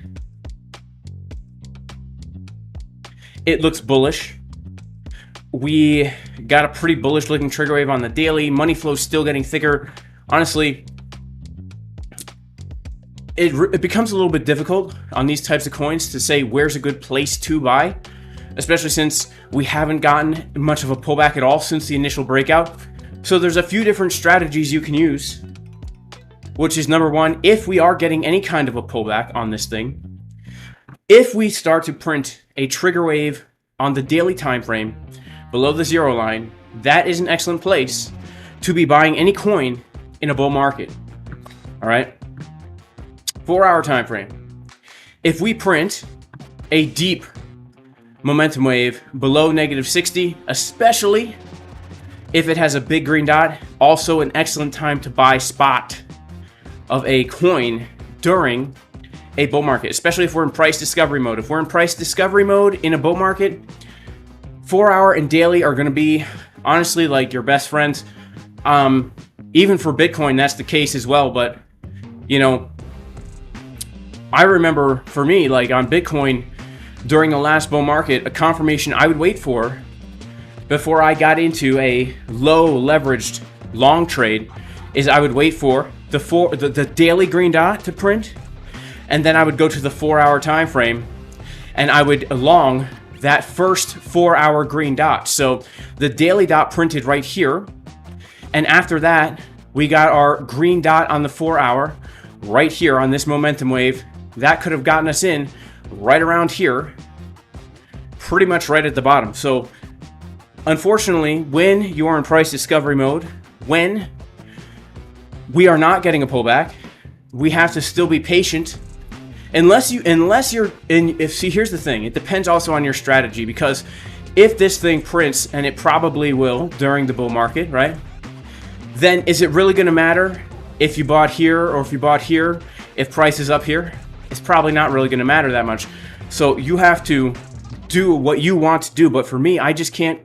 it looks bullish. We got a pretty bullish looking trigger wave on the daily. Money flow still getting thicker. Honestly, it becomes a little bit difficult on these types of coins to say where's a good place to buy, especially since we haven't gotten much of a pullback at all since the initial breakout. So there's a few different strategies you can use, which is number one, if we are getting any kind of a pullback on this thing, if we start to print a trigger wave on the daily time frame below the zero line, that is an excellent place to be buying any coin in a bull market. All right. 4-hour time frame. If we print a deep momentum wave below -60, especially if it has a big green dot, also an excellent time to buy spot of a coin during a bull market, especially if we're in price discovery mode. If we're in price discovery mode in a bull market, 4-hour and daily are going to be honestly like your best friends. Even for Bitcoin, that's the case as well. But you know, I remember for me, like on Bitcoin during the last bull market, a confirmation I would wait for before I got into a low leveraged long trade is I would wait for the daily green dot to print, and then I would go to the 4-hour time frame and I would long that first 4-hour green dot. So the daily dot printed right here, and after that we got our green dot on the 4-hour right here on this momentum wave. That could have gotten us in right around here, pretty much right at the bottom. So unfortunately, when you are in price discovery mode, when we are not getting a pullback, we have to still be patient. Unless you're in, see, here's the thing, it depends also on your strategy, because if this thing prints, and it probably will during the bull market, right? Then is it really going to matter if you bought here or if you bought here, if price is up here? It's probably not really going to matter that much. So you have to do what you want to do. But for me, I just can't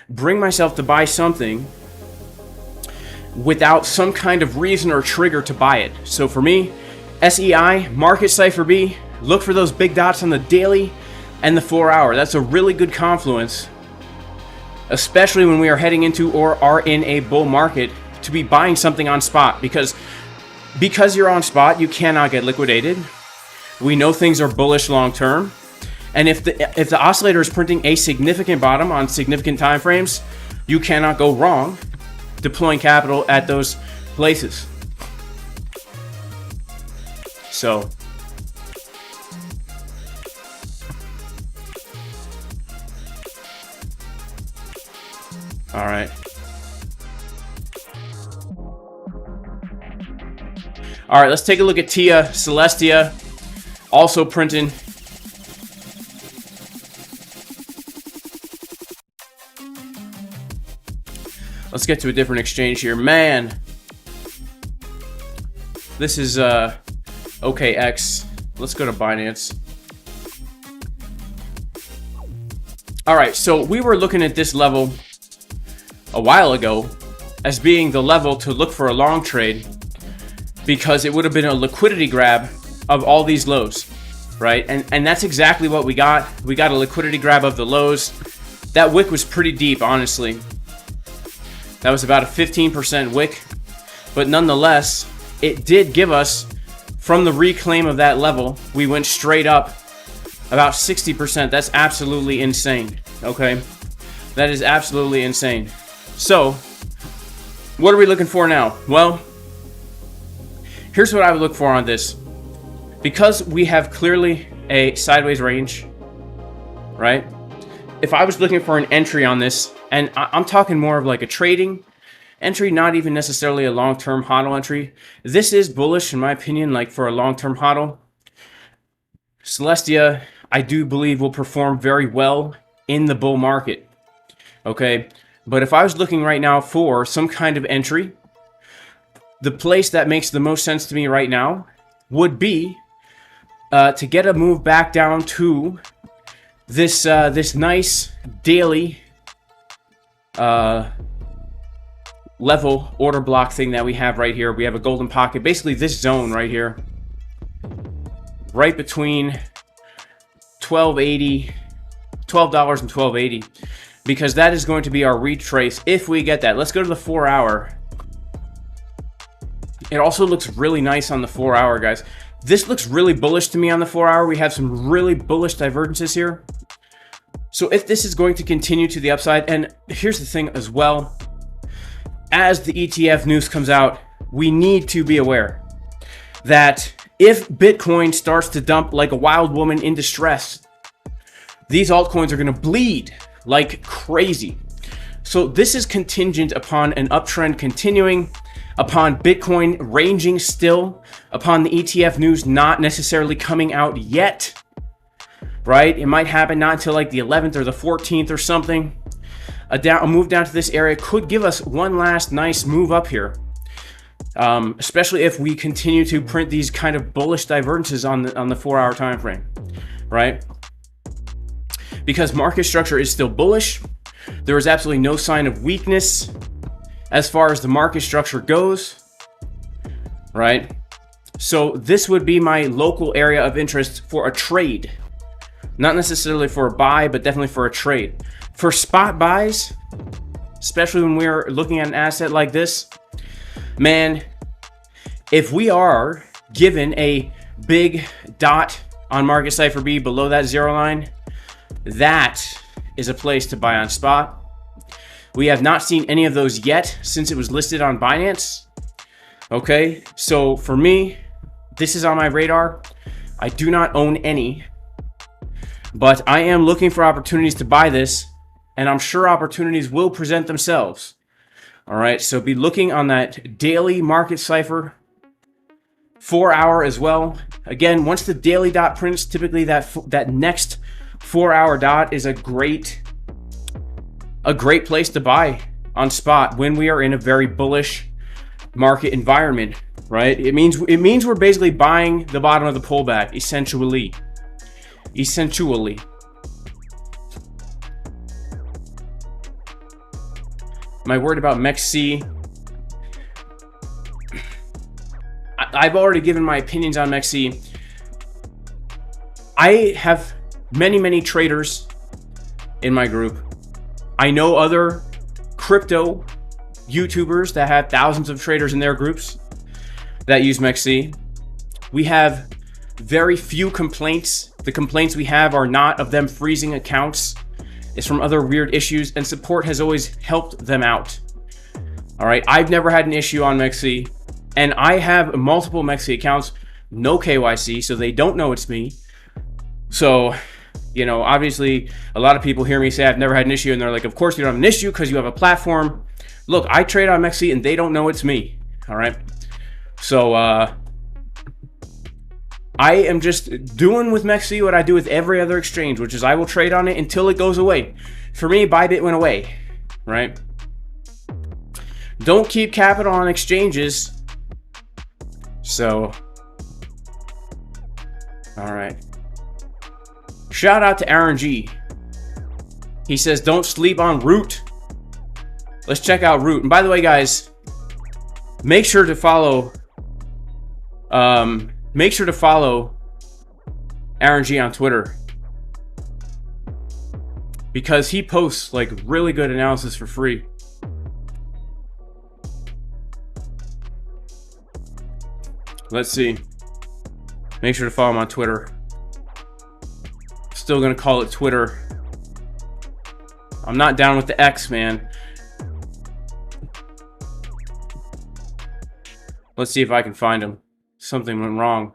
bring myself to buy something without some kind of reason or trigger to buy it. So for me, SEI, market cipher B, look for those big dots on the daily and the 4-hour. That's a really good confluence, especially when we are heading into or are in a bull market, to be buying something on spot, because you're on spot, you cannot get liquidated. We know things are bullish long term, and if the oscillator is printing a significant bottom on significant time frames, you cannot go wrong deploying capital at those places. So all right. All right, let's take a look at TIA, Celestia, also printing. Let's get to a different exchange here. Man, this is OKX. Let's go to Binance. All right, so we were looking at this level a while ago as being the level to look for a long trade, because it would have been a liquidity grab of all these lows, right? And that's exactly what we got. We got a liquidity grab of the lows. That wick was pretty deep, honestly. That was about a 15% wick, but nonetheless, it did give us, from the reclaim of that level, we went straight up about 60%. That's absolutely insane, okay? That is absolutely insane. So, what are we looking for now? Well, Here's what I would look for on this. Because we have clearly a sideways range, right? If I was looking for an entry on this, and I'm talking more of like a trading entry, not even necessarily a long-term hodl entry. This is bullish in my opinion, like for a long-term hodl. Celestia, I do believe, will perform very well in the bull market. Okay, but if I was looking right now for some kind of entry, the place that makes the most sense to me right now would be to get a move back down to this this nice daily level order block thing that we have right here. We have a golden pocket, basically this zone right here, right between $12.80 and $12.80, because that is going to be our retrace if we get that. Let's go to the 4 hour. It also looks really nice on the 4 hour, guys. This looks really bullish to me on the 4 hour. We have some really bullish divergences here. So if this is going to continue to the upside, and here's the thing as well, as the ETF news comes out, we need to be aware that if Bitcoin starts to dump like a wild woman in distress, these altcoins are going to bleed like crazy. So this is contingent upon an uptrend continuing, upon Bitcoin ranging still, upon the ETF news not necessarily coming out yet, right? It might happen not until like the 11th or the 14th or something. A move down to this area could give us one last nice move up here, especially if we continue to print these kind of bullish divergences on the 4 hour time frame, right? Because market structure is still bullish. There is absolutely no sign of weakness as far as the market structure goes, right? So this would be my local area of interest for a trade. Not necessarily for a buy, but definitely for a trade. For spot buys, especially when we're looking at an asset like this, man, if we are given a big dot on market cipher B below that 0 line, that is a place to buy on spot. We have not seen any of those yet since it was listed on Binance. Okay, so for me, this is on my radar. I do not own any, but I am looking for opportunities to buy this, and I'm sure opportunities will present themselves. All right, so be looking on that daily market cipher, 4 hour as well. Again, once the daily dot prints, typically that next 4 hour dot is a great place to buy on spot when we are in a very bullish market environment, right? It means we're basically buying the bottom of the pullback, essentially. Am I worried about MEXC? I've already given my opinions on MEXC. I have many traders in my group. I know other crypto YouTubers that have thousands of traders in their groups that use MEXC. We have very few complaints. The complaints we have are not of them freezing accounts. It's from other weird issues, and support has always helped them out. All right, I've never had an issue on MEXC, and I have multiple MEXC accounts, no KYC, so they don't know it's me. So, you know, obviously a lot of people hear me say I've never had an issue, and they're like, of course you don't have an issue because you have a platform. Look, I trade on MEXC and they don't know it's me. All right, so I am just doing with MEXC what I do with every other exchange, which is I will trade on it until it goes away. For me, Bybit went away, right? Don't keep capital on exchanges. So, all right. Shout out to Aaron G. He says, don't sleep on Root. Let's check out Root. And by the way, guys, make sure to follow Aaron G on Twitter, because he posts like really good analysis for free. Let's see. Make sure to follow him on Twitter. Still gonna call it Twitter. I'm not down with the X, man. Let's see if I can find him. something went wrong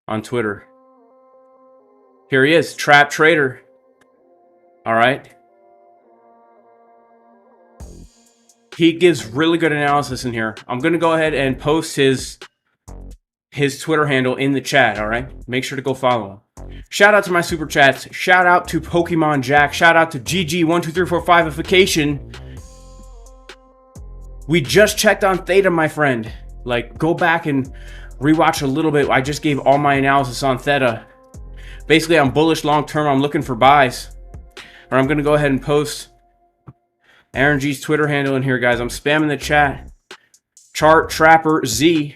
on Twitter. Here he is, Trap Trader. All right. He gives really good analysis in here. I'm going to go ahead and post his Twitter handle in the chat, all right? Make sure to go follow him. Shout out to my super chats. Shout out to Pokemon Jack. Shout out to GG12345ification. We just checked on Theta, my friend. Like, go back and rewatch a little bit. I just gave all my analysis on Theta. Basically, I'm bullish long term. I'm looking for buys. Or I'm going to go ahead and post Aaron G's Twitter handle in here, guys. I'm spamming the chat. Chart Trapper Z.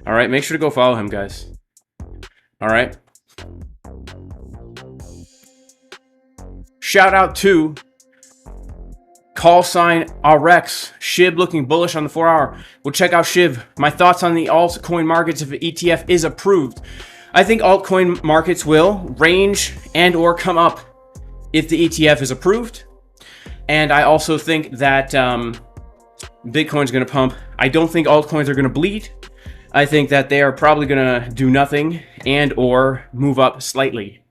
All right, make sure to go follow him, guys. All right. Shout out to call sign RX. Shib looking bullish on the 4-hour. We'll check out Shib. My thoughts on the altcoin markets if the ETF is approved. I think altcoin markets will range and or come up if the ETF is approved. And I also think that Bitcoin's going to pump. I don't think altcoins are going to bleed. I think that they are probably going to do nothing and or move up slightly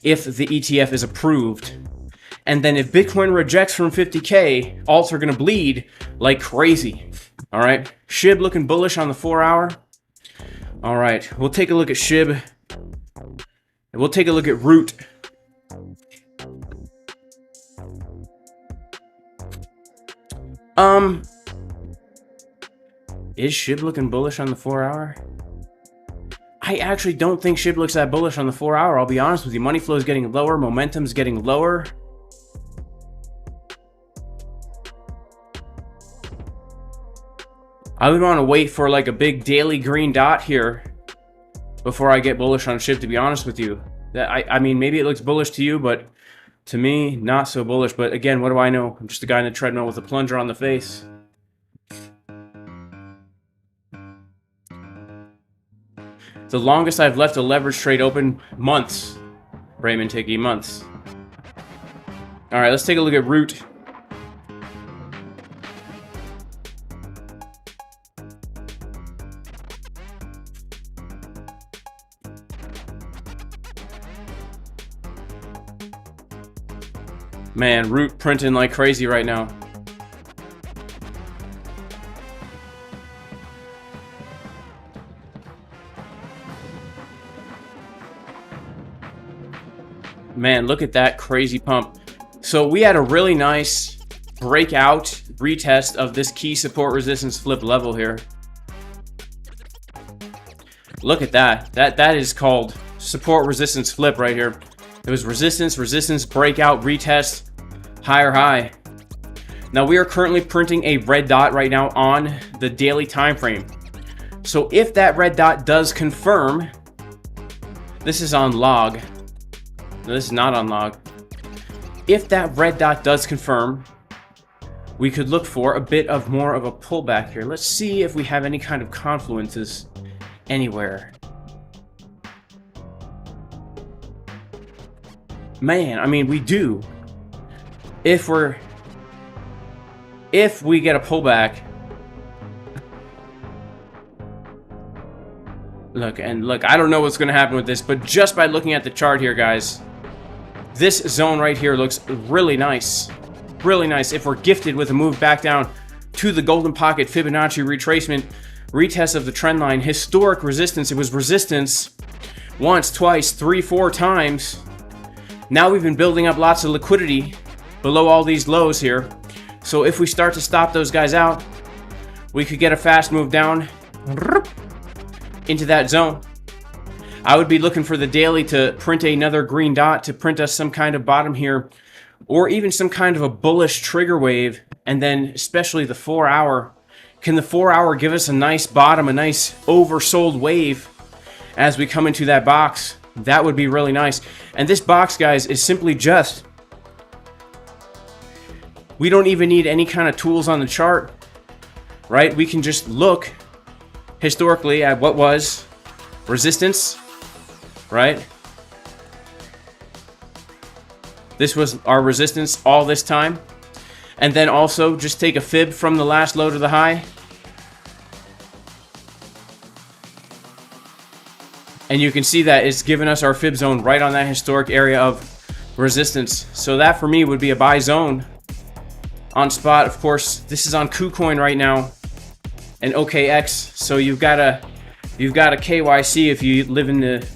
if the ETF is approved. And then if Bitcoin rejects from 50K, alts are going to bleed like crazy. All right. Shib looking bullish on the 4-hour. All right. We'll take a look at Shib. And we'll take a look at Root. Is Shib looking bullish on the 4-hour? I actually don't think Shib looks that bullish on the 4-hour. I'll be honest with you. Money flow is getting lower. Momentum's getting lower. I would want to wait for like a big daily green dot here before I get bullish on Shib, to be honest with you. I mean, maybe it looks bullish to you, but to me, not so bullish. But again, what do I know? I'm just a guy in the treadmill with a plunger on the face. The longest I've left a leverage trade open, months. Raymond Ticky, months. All right, let's take a look at Root. Man, Root printing like crazy right now. Man, look at that crazy pump. So we had a really nice breakout retest of this key support resistance flip level here. Look at that. That is called support resistance flip right here. It was resistance, resistance, breakout, retest, higher high. Now we are currently printing a red dot right now on the daily time frame. So if that red dot does confirm, this is on log. No, this is not on log. If that red dot does confirm, we could look for a bit of more of a pullback here. Let's see if we have any kind of confluences anywhere. Man, I mean, we do. If we get a pullback. Look, I don't know what's going to happen with this, but just by looking at the chart here, guys, this zone right here looks really nice. Really nice. If we're gifted with a move back down to the golden pocket Fibonacci retracement, retest of the trend line, historic resistance. It was resistance once, twice, 3, 4 times. Now we've been building up lots of liquidity below all these lows here. So if we start to stop those guys out, we could get a fast move down into that zone. I would be looking for the daily to print another green dot to print us some kind of bottom here, or even some kind of a bullish trigger wave. And then especially the 4-hour. Can the 4-hour give us a nice bottom, a nice oversold wave as we come into that box? That would be really nice. And this box, guys, is simply just, we don't even need any kind of tools on the chart, right? We can just look historically at what was resistance, right? This was our resistance all this time. And then also just take a fib from the last low to the high. And you can see that it's given us our fib zone right on that historic area of resistance. So that for me would be a buy zone on spot. Of course, this is on KuCoin right now and OKX. So you've got a KYC if you live in the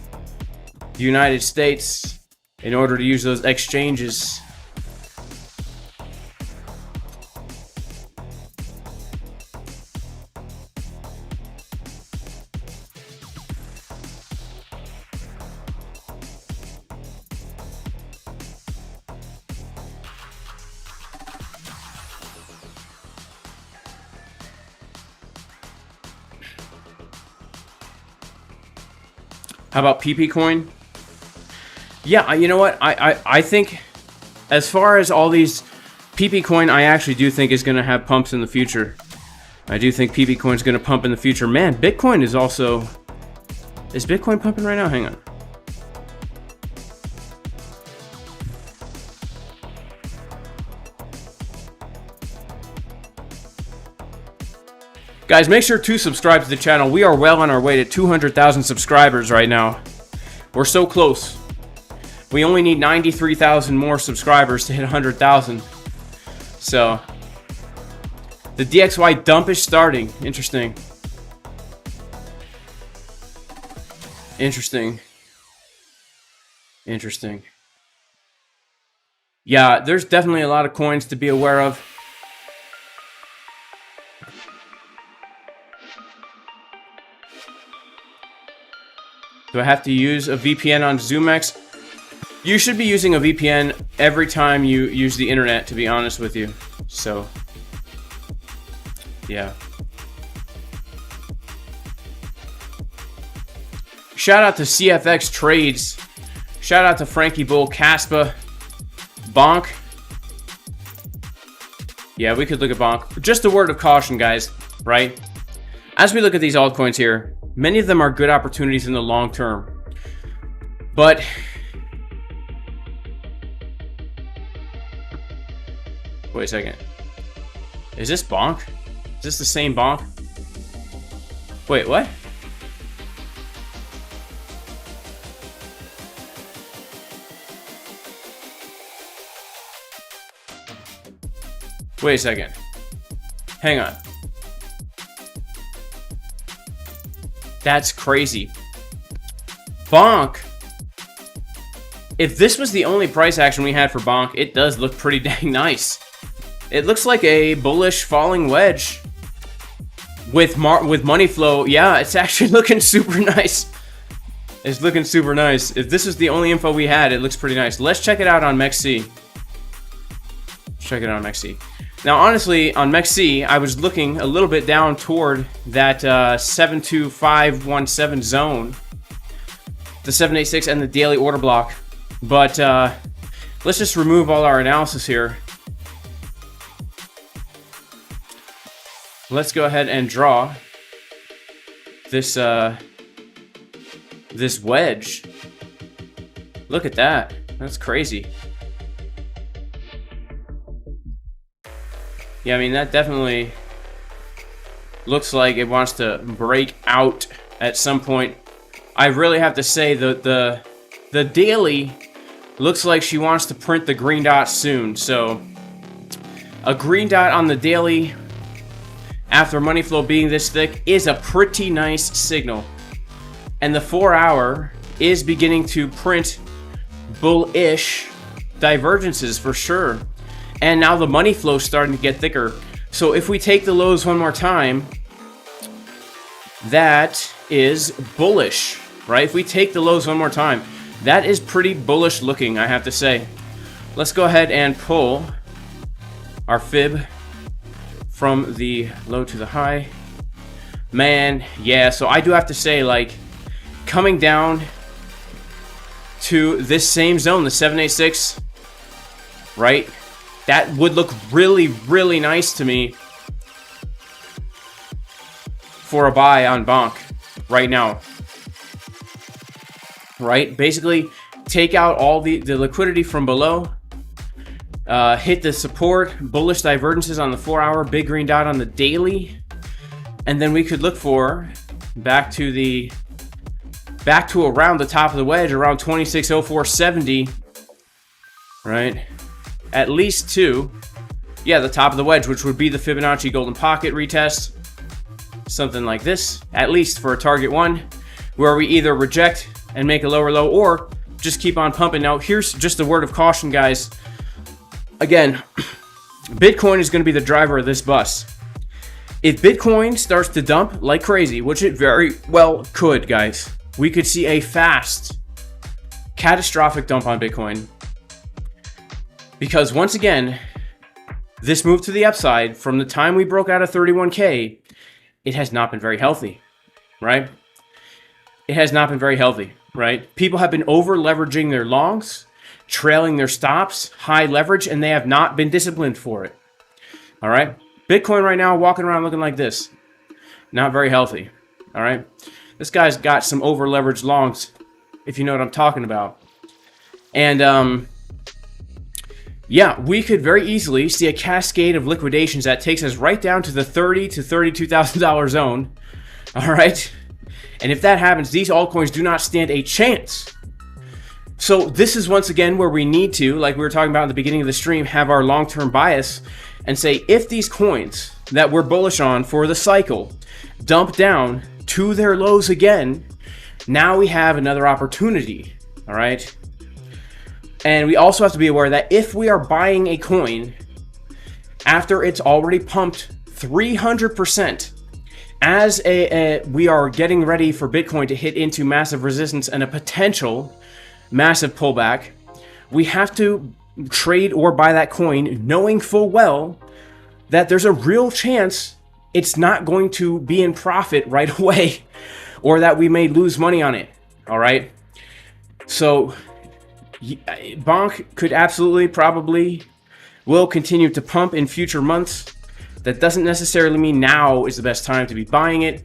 United States in order to use those exchanges. How about PP coin? Yeah, you know what? I think as far as all these PP coin, I actually do think is going to have pumps in the future. I do think PP coin is going to pump in the future. Man, Bitcoin is also... Is Bitcoin pumping right now? Hang on. Guys, make sure to subscribe to the channel. We are well on our way to 200,000 subscribers right now. We're so close. We only need 93,000 more subscribers to hit 100,000. So, the DXY dump is starting. Interesting. Interesting. Interesting. Yeah, there's definitely a lot of coins to be aware of. Do I have to use a VPN on ZoomX? You should be using a VPN every time you use the internet, to be honest with you. So, yeah. Shout out to CFX Trades. Shout out to Frankie Bull, Caspa, Bonk. Yeah, we could look at Bonk. Just a word of caution, guys, right? As we look at these altcoins here, many of them are good opportunities in the long term. But wait a second. Is this Bonk? Is this the same Bonk? Wait, what? Wait a second. Hang on. That's crazy. Bonk. If this was the only price action we had for Bonk, it does look pretty dang nice. It looks like a bullish falling wedge with money flow. Yeah, it's actually looking super nice. It's looking super nice. If this is the only info we had, it looks pretty nice. Let's check it out on MEXC. Check it out on MEXC. Now, honestly, on MEXC, I was looking a little bit down toward that 72517 zone, the 786 and the daily order block. But let's just remove all our analysis here. Let's go ahead and draw this this wedge. Look at that. That's crazy. Yeah, I mean, that definitely looks like it wants to break out at some point. I really have to say the daily looks like she wants to print the green dot soon. So a green dot on the daily after money flow being this thick is a pretty nice signal. And the 4 hour is beginning to print bullish divergences for sure. And now the money flow is starting to get thicker. So if we take the lows one more time, that is bullish, right? If we take the lows one more time, that is pretty bullish looking, I have to say. Let's go ahead and pull our fib from the low to the high. Man, yeah, so I do have to say, like, coming down to this same zone, the 786, right? That would look really, really nice to me for a buy on Bonk right now. Right? Basically, take out all the liquidity from below. hit the support, bullish divergences on the 4-hour, big green dot on the daily, and then we could look for back to around the top of the wedge, around 2604.70, right? At least to, yeah, the top of the wedge, which would be the Fibonacci golden pocket retest, something like this, at least for a target 1, where we either reject and make a lower low or just keep on pumping. Now, here's just a word of caution, guys. Again, Bitcoin is going to be the driver of this bus. If Bitcoin starts to dump like crazy, which it very well could, guys, we could see a fast, catastrophic dump on Bitcoin. Because once again, this move to the upside from the time we broke out of 31K, it has not been very healthy, right? It has not been very healthy, right? People have been over leveraging their longs, trailing their stops, high leverage, and they have not been disciplined for it. All right? Bitcoin right now walking around looking like this. Not very healthy. All right? This guy's got some over leveraged longs, if you know what I'm talking about. And yeah, we could very easily see a cascade of liquidations that takes us right down to the $30,000 to $32,000 zone. All right? And if that happens, these altcoins do not stand a chance. So this is once again where we need to, like we were talking about at the beginning of the stream, have our long-term bias and say, if these coins that we're bullish on for the cycle dump down to their lows again, now we have another opportunity, all right? And we also have to be aware that if we are buying a coin after it's already pumped 300%, as we are getting ready for Bitcoin to hit into massive resistance and a potential massive pullback, we have to trade or buy that coin knowing full well that there's a real chance it's not going to be in profit right away, or that we may lose money on it. All right. So Bonk could absolutely, probably will continue to pump in future months. That doesn't necessarily mean now is the best time to be buying it.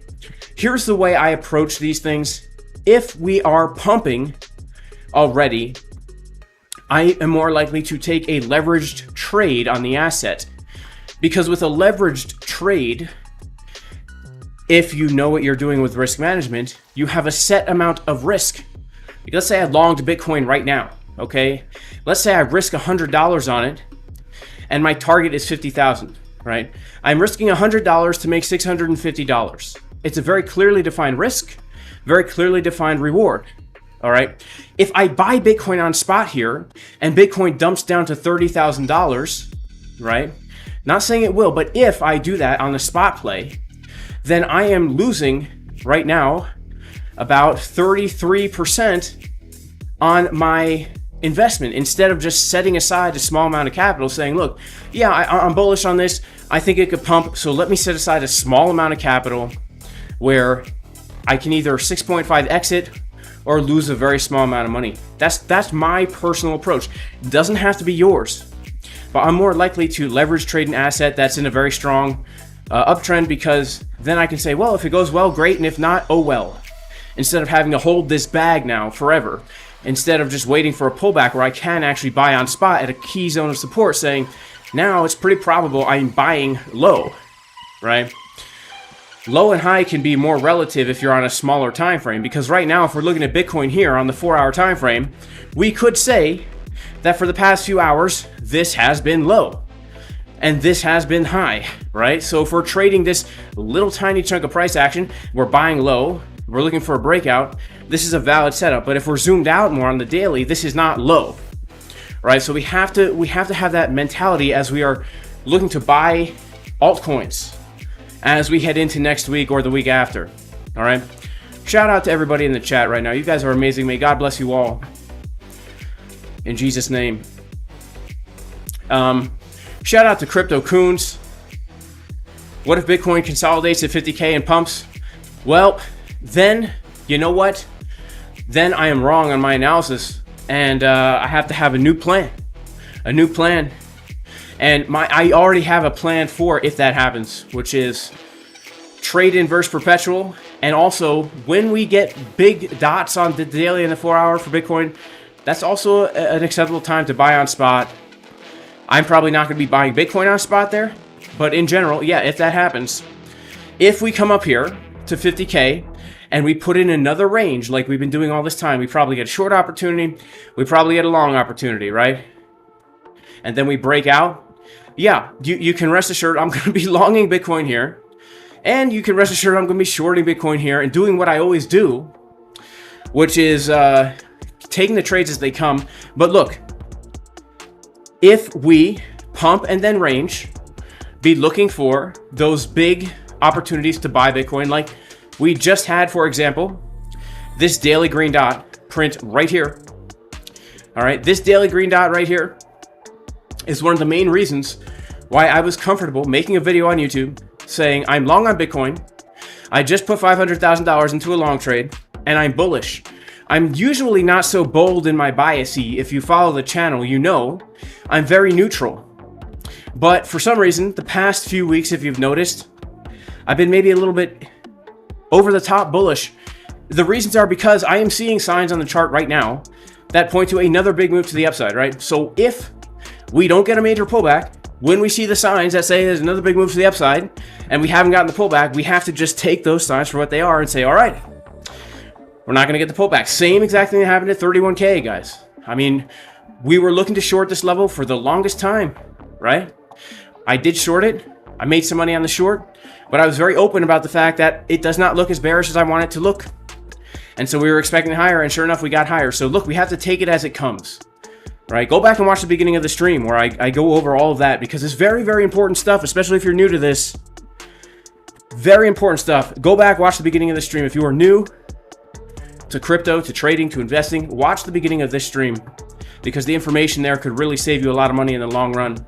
Here's the way I approach these things. If we are pumping already, I am more likely to take a leveraged trade on the asset. Because with a leveraged trade, if you know what you're doing with risk management, you have a set amount of risk. Let's say I longed Bitcoin right now, okay? Let's say I risk $100 on it, and my target is $50,000, right? I'm risking $100 to make $650. It's a very clearly defined risk, very clearly defined reward. All right. If I buy Bitcoin on spot here and Bitcoin dumps down to $30,000, right? Not saying it will, but if I do that on the spot play, then I am losing right now about 33% on my investment, instead of just setting aside a small amount of capital saying, look, yeah, I'm bullish on this. I think it could pump. So let me set aside a small amount of capital where I can either 6.5 exit or lose a very small amount of money. That's my personal approach. It doesn't have to be yours, but I'm more likely to leverage trade an asset that's in a very strong uptrend, because then I can say, well, if it goes well, great, and if not, oh well. Instead of having to hold this bag now forever, instead of just waiting for a pullback where I can actually buy on spot at a key zone of support, saying, now it's pretty probable I'm buying low, right? Low and high can be more relative if you're on a smaller time frame, because right now, if we're looking at Bitcoin here on the 4-hour time frame, we could say that for the past few hours, this has been low and this has been high, right? So if we're trading this little tiny chunk of price action, we're buying low, we're looking for a breakout, this is a valid setup. But if we're zoomed out more on the daily, this is not low, right? So we have to have that mentality as we are looking to buy altcoins as we head into next week or the week after. All right. Shout out to everybody in the chat right now. You guys are amazing. May God bless you all. In Jesus' name. Shout out to Crypto Coons. What if Bitcoin consolidates at 50K and pumps? Well, then, you know what? Then I am wrong on my analysis, and I have to have a new plan. A new plan. And I already have a plan for if that happens, which is trade inverse perpetual. And also, when we get big dots on the daily and the 4-hour for Bitcoin, that's also an acceptable time to buy on spot. I'm probably not going to be buying Bitcoin on spot there, but in general, yeah, if that happens, if we come up here to 50K and we put in another range like we've been doing all this time, we probably get a short opportunity, we probably get a long opportunity, right? And then we break out. Yeah, you can rest assured I'm going to be longing Bitcoin here, and you can rest assured I'm going to be shorting Bitcoin here and doing what I always do, which is taking the trades as they come. But look, if we pump and then range, be looking for those big opportunities to buy Bitcoin like we just had, for example, this daily green dot print right here. All right, this daily green dot right here is one of the main reasons why I was comfortable making a video on YouTube saying I'm long on Bitcoin. I just put $500,000 into a long trade and I'm bullish. I'm usually not so bold in my biasy. If you follow the channel, you know I'm very neutral. But for some reason, the past few weeks, if you've noticed, I've been maybe a little bit over the top bullish. The reasons are because I am seeing signs on the chart right now that point to another big move to the upside, right? So if we don't get a major pullback, when we see the signs that say there's another big move to the upside and we haven't gotten the pullback, we have to just take those signs for what they are and say, all right, we're not going to get the pullback. Same exact thing that happened at 31K, guys. I mean, we were looking to short this level for the longest time, right? I did short it. I made some money on the short, but I was very open about the fact that it does not look as bearish as I want it to look. And so we were expecting higher, and sure enough, we got higher. So look, we have to take it as it comes, right? Go back and watch the beginning of the stream where I go over all of that, because it's very, very important stuff, especially if you're new to this. Very important stuff. Go back, watch the beginning of the stream. If you are new to crypto, to trading, to investing, watch the beginning of this stream, because the information there could really save you a lot of money in the long run.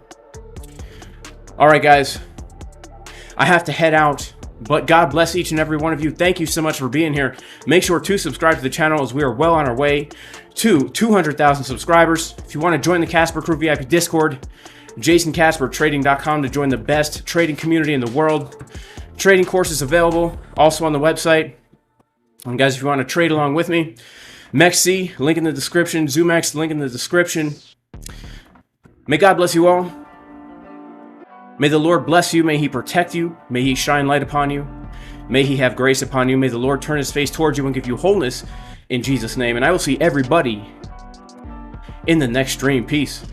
All right, guys, I have to head out, but God bless each and every one of you. Thank you so much for being here. Make sure to subscribe to the channel as we are well on our way to 200,000 subscribers. If you want to join the Casper Crew VIP Discord, JasonCasperTrading.com to join the best trading community in the world. Trading courses available also on the website. And guys, if you want to trade along with me, MEXC, link in the description. ZoomX, link in the description. May God bless you all. May the Lord bless you. May He protect you. May He shine light upon you. May He have grace upon you. May the Lord turn His face towards you and give you wholeness in Jesus' name. And I will see everybody in the next stream. Peace.